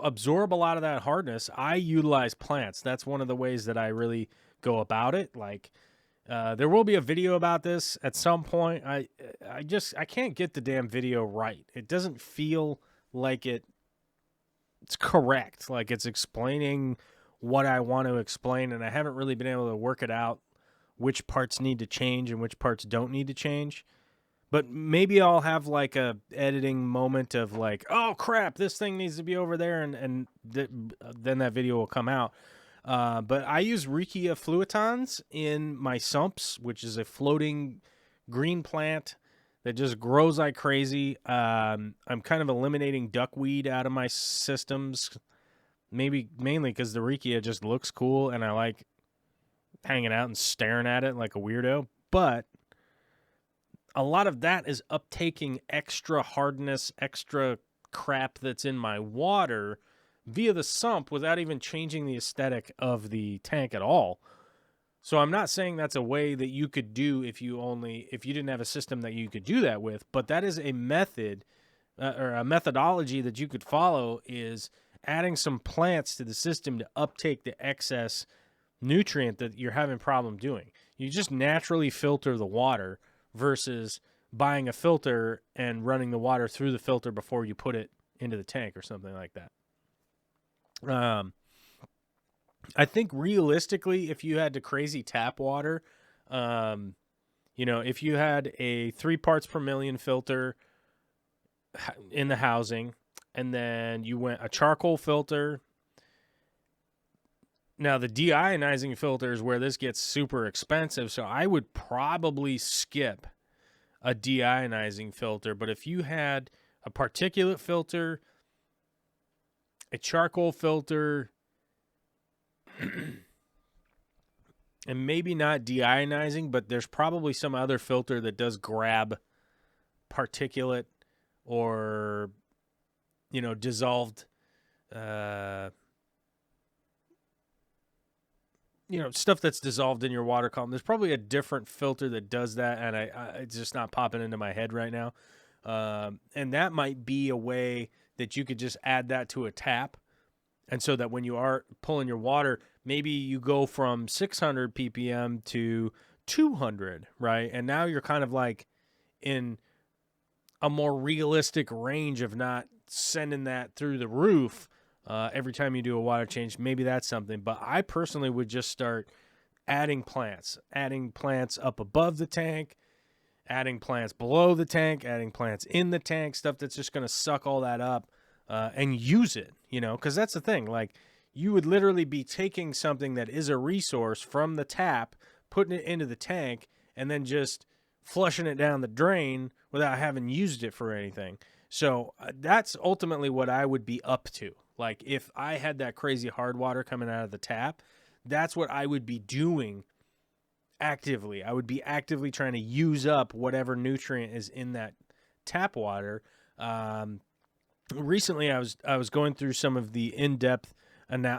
absorb a lot of that hardness, I utilize plants. That's one of the ways that I really go about it. Like, there will be a video about this at some point. I can't get the damn video right. It doesn't feel like it's correct. Like it's explaining what I want to explain, and I haven't really been able to work it out, which parts need to change and which parts don't need to change. But maybe I'll have like a editing moment of like, oh crap, this thing needs to be over there, and then that video will come out. But I use Riccia fluitans in my sumps, which is a floating green plant that just grows like crazy. I'm kind of eliminating duckweed out of my systems, maybe mainly because the Riccia just looks cool, and I like hanging out and staring at it like a weirdo. But a lot of that is uptaking extra hardness, extra crap that's in my water via the sump without even changing the aesthetic of the tank at all. So I'm not saying that's a way that you could do if you didn't have a system that you could do that with, but that is a method or a methodology that you could follow, is adding some plants to the system to uptake the excess nutrient that you're having problem doing. You just naturally filter the water versus buying a filter and running the water through the filter before you put it into the tank or something like that. I think realistically, if you had the crazy tap water, if you had a 3 parts per million filter in the housing, and then you went a charcoal filter. Now, the deionizing filter is where this gets super expensive, so I would probably skip a deionizing filter. But if you had a particulate filter, a charcoal filter, and maybe not deionizing, but there's probably some other filter that does grab particulate or, dissolved stuff that's dissolved in your water column. There's probably a different filter that does that, and it's just not popping into my head right now. And that might be a way that you could just add that to a tap, and so that when you are pulling your water, maybe you go from 600 ppm to 200, right? And now you're kind of like in a more realistic range of not sending that through the roof every time you do a water change. Maybe that's something. But I personally would just start adding plants up above the tank, adding plants below the tank, adding plants in the tank, stuff that's just going to suck all that up and use it, because that's the thing. Like, you would literally be taking something that is a resource from the tap, putting it into the tank, and then just flushing it down the drain without having used it for anything. So that's ultimately what I would be up to. Like, if I had that crazy hard water coming out of the tap, that's what I would be doing actively. I would be actively trying to use up whatever nutrient is in that tap water. Recently, I was going through some of the in-depth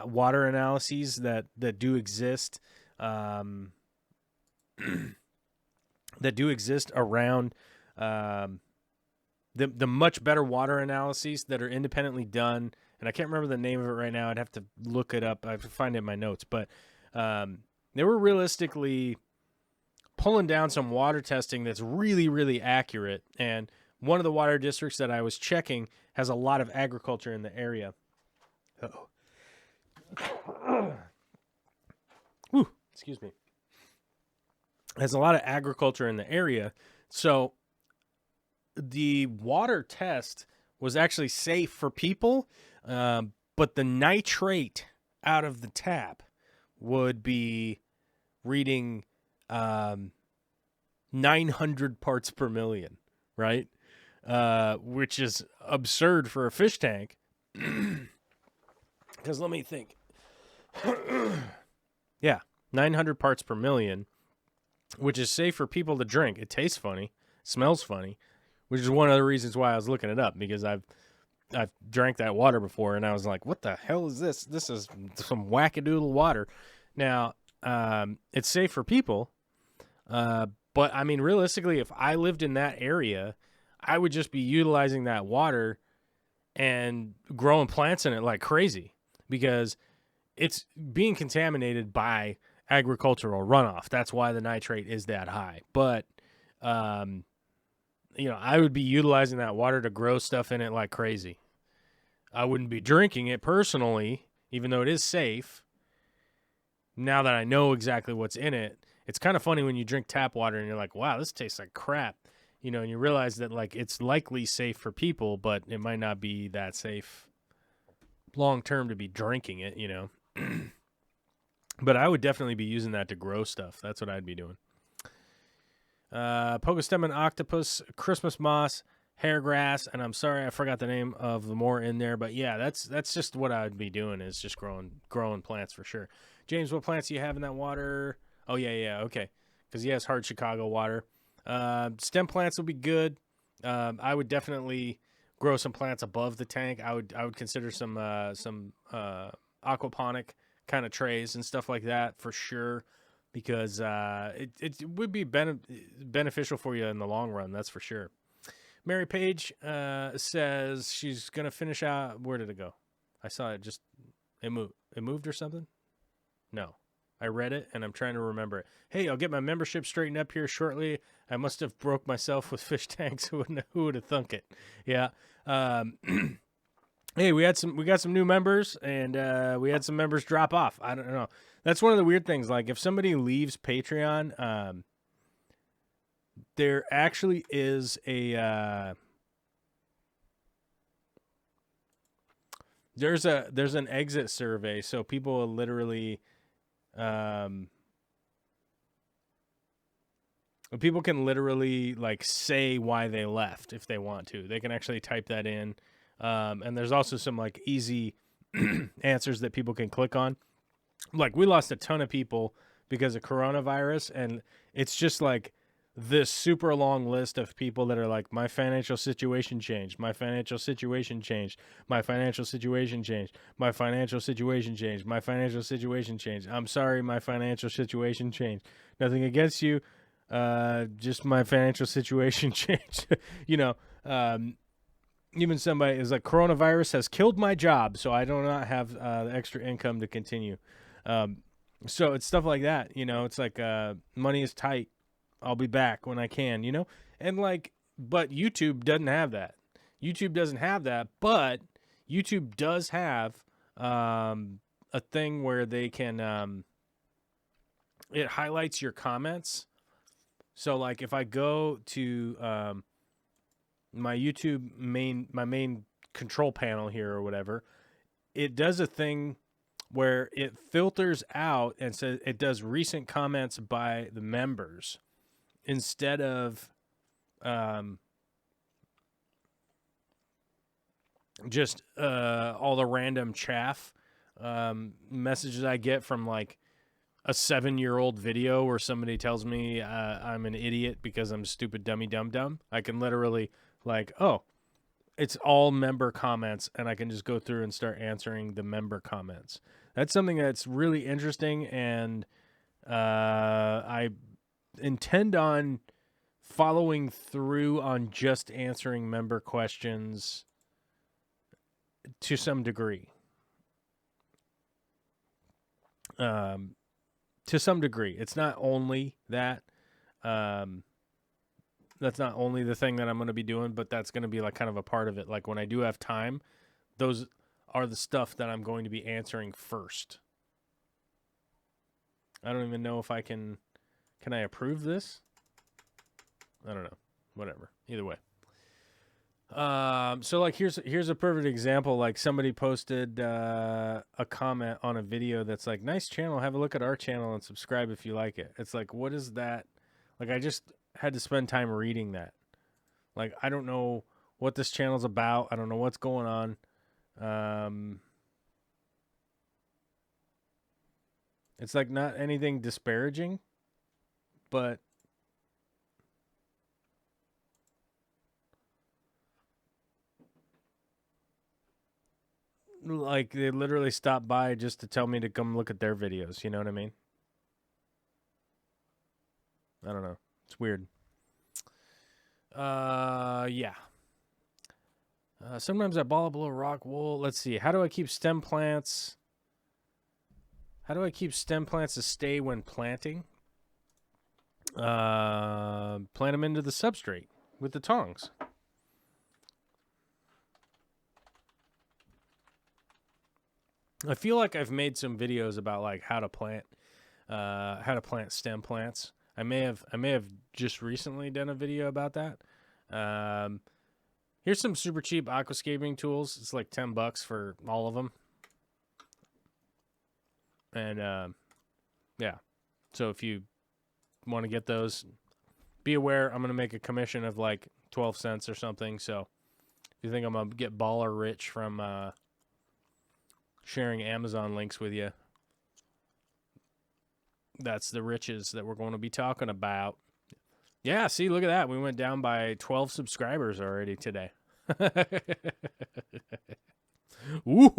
water analyses that do exist, that do exist around the much better water analyses that are independently done. And I can't remember the name of it right now. I'd have to look it up. I have to find it in my notes. But they were realistically pulling down some water testing that's really, really accurate. And one of the water districts that I was checking has a lot of agriculture in the area. Uh-oh. Whew, excuse me. Has a lot of agriculture in the area. So the water test was actually safe for people, but the nitrate out of the tap would be reading 900 parts per million, right? Which is absurd for a fish tank. Because let me think. Yeah, 900 parts per million, which is safe for people to drink. It tastes funny, smells funny, which is one of the reasons why I was looking it up, because I've drank that water before, and I was like, what the hell is this? This is some wackadoodle water. Now, it's safe for people, but I mean, realistically, if I lived in that area, I would just be utilizing that water and growing plants in it like crazy, because it's being contaminated by agricultural runoff. That's why the nitrate is that high. But, I would be utilizing that water to grow stuff in it like crazy. I wouldn't be drinking it personally, even though it is safe. now that I know exactly what's in it, it's kind of funny when you drink tap water and you're like, wow, this tastes like crap. You know, and you realize that like it's likely safe for people, but it might not be that safe long term to be drinking it, you know. But I would definitely be using that to grow stuff. That's what I'd be doing. Pogostem and octopus, Christmas moss, hair grass, and I'm sorry I forgot the name of the more in there, but yeah, that's just what I'd be doing is just growing plants for sure. James, what plants do you have in that water? Oh yeah, okay, because he has hard Chicago water. Stem plants will be good. I would definitely grow some plants above the tank. I would consider some aquaponic kind of trays and stuff like that for sure, because it would be beneficial for you in the long run. That's for sure. Mary Page says she's gonna finish out. Where did it go? I saw it. It moved or something. No, I read it and I'm trying to remember it. Hey, I'll get my membership straightened up here shortly. I must have broke myself with fish tanks. Who would have thunk it? Yeah. Hey, we got some new members, and we had some members drop off. I don't know. That's one of the weird things. Like if somebody leaves Patreon, there actually is a there's an exit survey, so people will literally people can literally like say why they left if they want to. They can actually type that in. And there's also some like easy answers that people can click on. Like we lost a ton of people because of coronavirus, and it's just like this super long list of people that are like, my financial situation changed, my financial situation changed, my financial situation changed, my financial situation changed, my financial situation changed. I'm sorry, my financial situation changed. Nothing against you, just my financial situation changed. You know, even somebody is like, coronavirus has killed my job, so I do not have the extra income to continue. So it's stuff like that, you know. It's like money is tight. I'll be back when I can, you know? And like, but YouTube doesn't have that. YouTube doesn't have that, but YouTube does have a thing where they can, it highlights your comments. So like if I go to my YouTube my main control panel here or whatever, it does a thing where it filters out and says it does recent comments by the members instead of just all the random chaff messages I get from like a 7-year-old video where somebody tells me I'm an idiot because I'm stupid dummy dumb. I can literally like, oh, it's all member comments, and I can just go through and start answering the member comments. That's something that's really interesting, and I intend on following through on just answering member questions to some degree. To some degree. It's not only that. That's not only the thing that I'm going to be doing, but that's going to be like kind of a part of it. Like when I do have time, those are the stuff that I'm going to be answering first. I don't even know if I can I approve this? I don't know. Whatever. Either way. So like here's a perfect example. Like somebody posted a comment on a video that's like, nice channel, have a look at our channel and subscribe if you like it. It's like, what is that? Like I just had to spend time reading that. Like I don't know what this channel's about. I don't know what's going on. It's like not anything disparaging, but like they literally stopped by just to tell me to come look at their videos. You know what I mean? I don't know. It's weird. Yeah. Sometimes I ball below rock wool. Let's see. How do I keep stem plants? How do I keep stem plants to stay when planting? Plant them into the substrate with the tongs. I feel like I've made some videos about like how to plant how to plant stem plants. I may have just recently done a video about that. Here's some super cheap aquascaping tools. It's like $10 for all of them. And yeah, so if you want to get those, be aware I'm gonna make a commission of like 12 cents or something. So if you think I'm gonna get baller rich from sharing Amazon links with you, that's the riches that we're going to be talking about. Yeah, see, look at that. We went down by 12 subscribers already today. Ooh.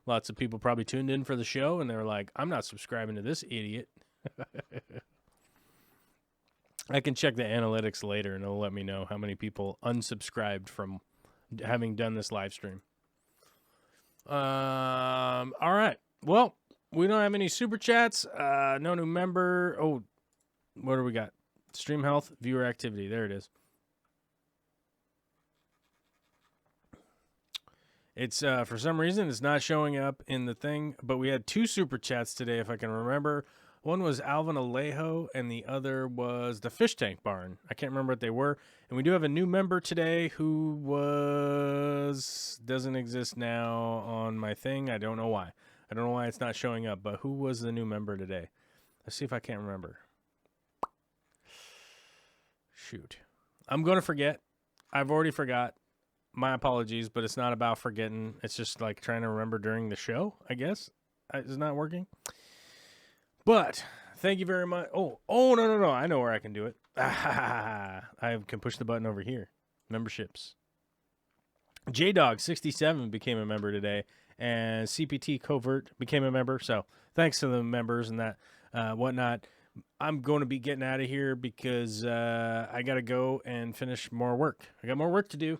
Lots of people probably tuned in for the show, and they were like, I'm not subscribing to this idiot. I can check the analytics later, and it'll let me know how many people unsubscribed from having done this live stream. All right. Well, we don't have any super chats. No new member. Oh, what do we got? Stream health, viewer activity. There it is. It's for some reason it's not showing up in the thing, but we had 2 super chats today, if I can remember. One was Alvin Alejo, and the other was the Fish Tank Barn. I can't remember what they were. And we do have a new member today who doesn't exist now on my thing. I don't know why. I don't know why it's not showing up, but who was the new member today? Let's see if I can't remember. Shoot. I'm going to forget. I've already forgot. My apologies, but it's not about forgetting. It's just like trying to remember during the show, I guess. It's not working. But thank you very much. Oh, no. I know where I can do it. I can push the button over here. Memberships. JDog67 became a member today, and CPT Covert became a member. So thanks to the members and that whatnot. I'm going to be getting out of here because I got to go and finish more work. I got more work to do.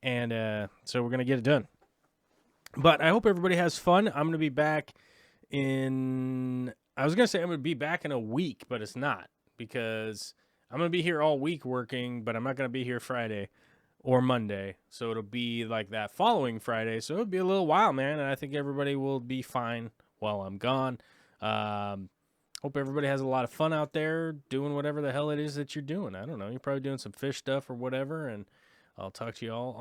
And so we're going to get it done. But I hope everybody has fun. I'm going to be back I was going to say I'm going to be back in a week, but it's not. Because I'm going to be here all week working, but I'm not going to be here Friday or Monday. So it'll be like that following Friday. So it'll be a little while, man. And I think everybody will be fine while I'm gone. Hope everybody has a lot of fun out there doing whatever the hell it is that you're doing. I don't know. You're probably doing some fish stuff or whatever. And I'll talk to you all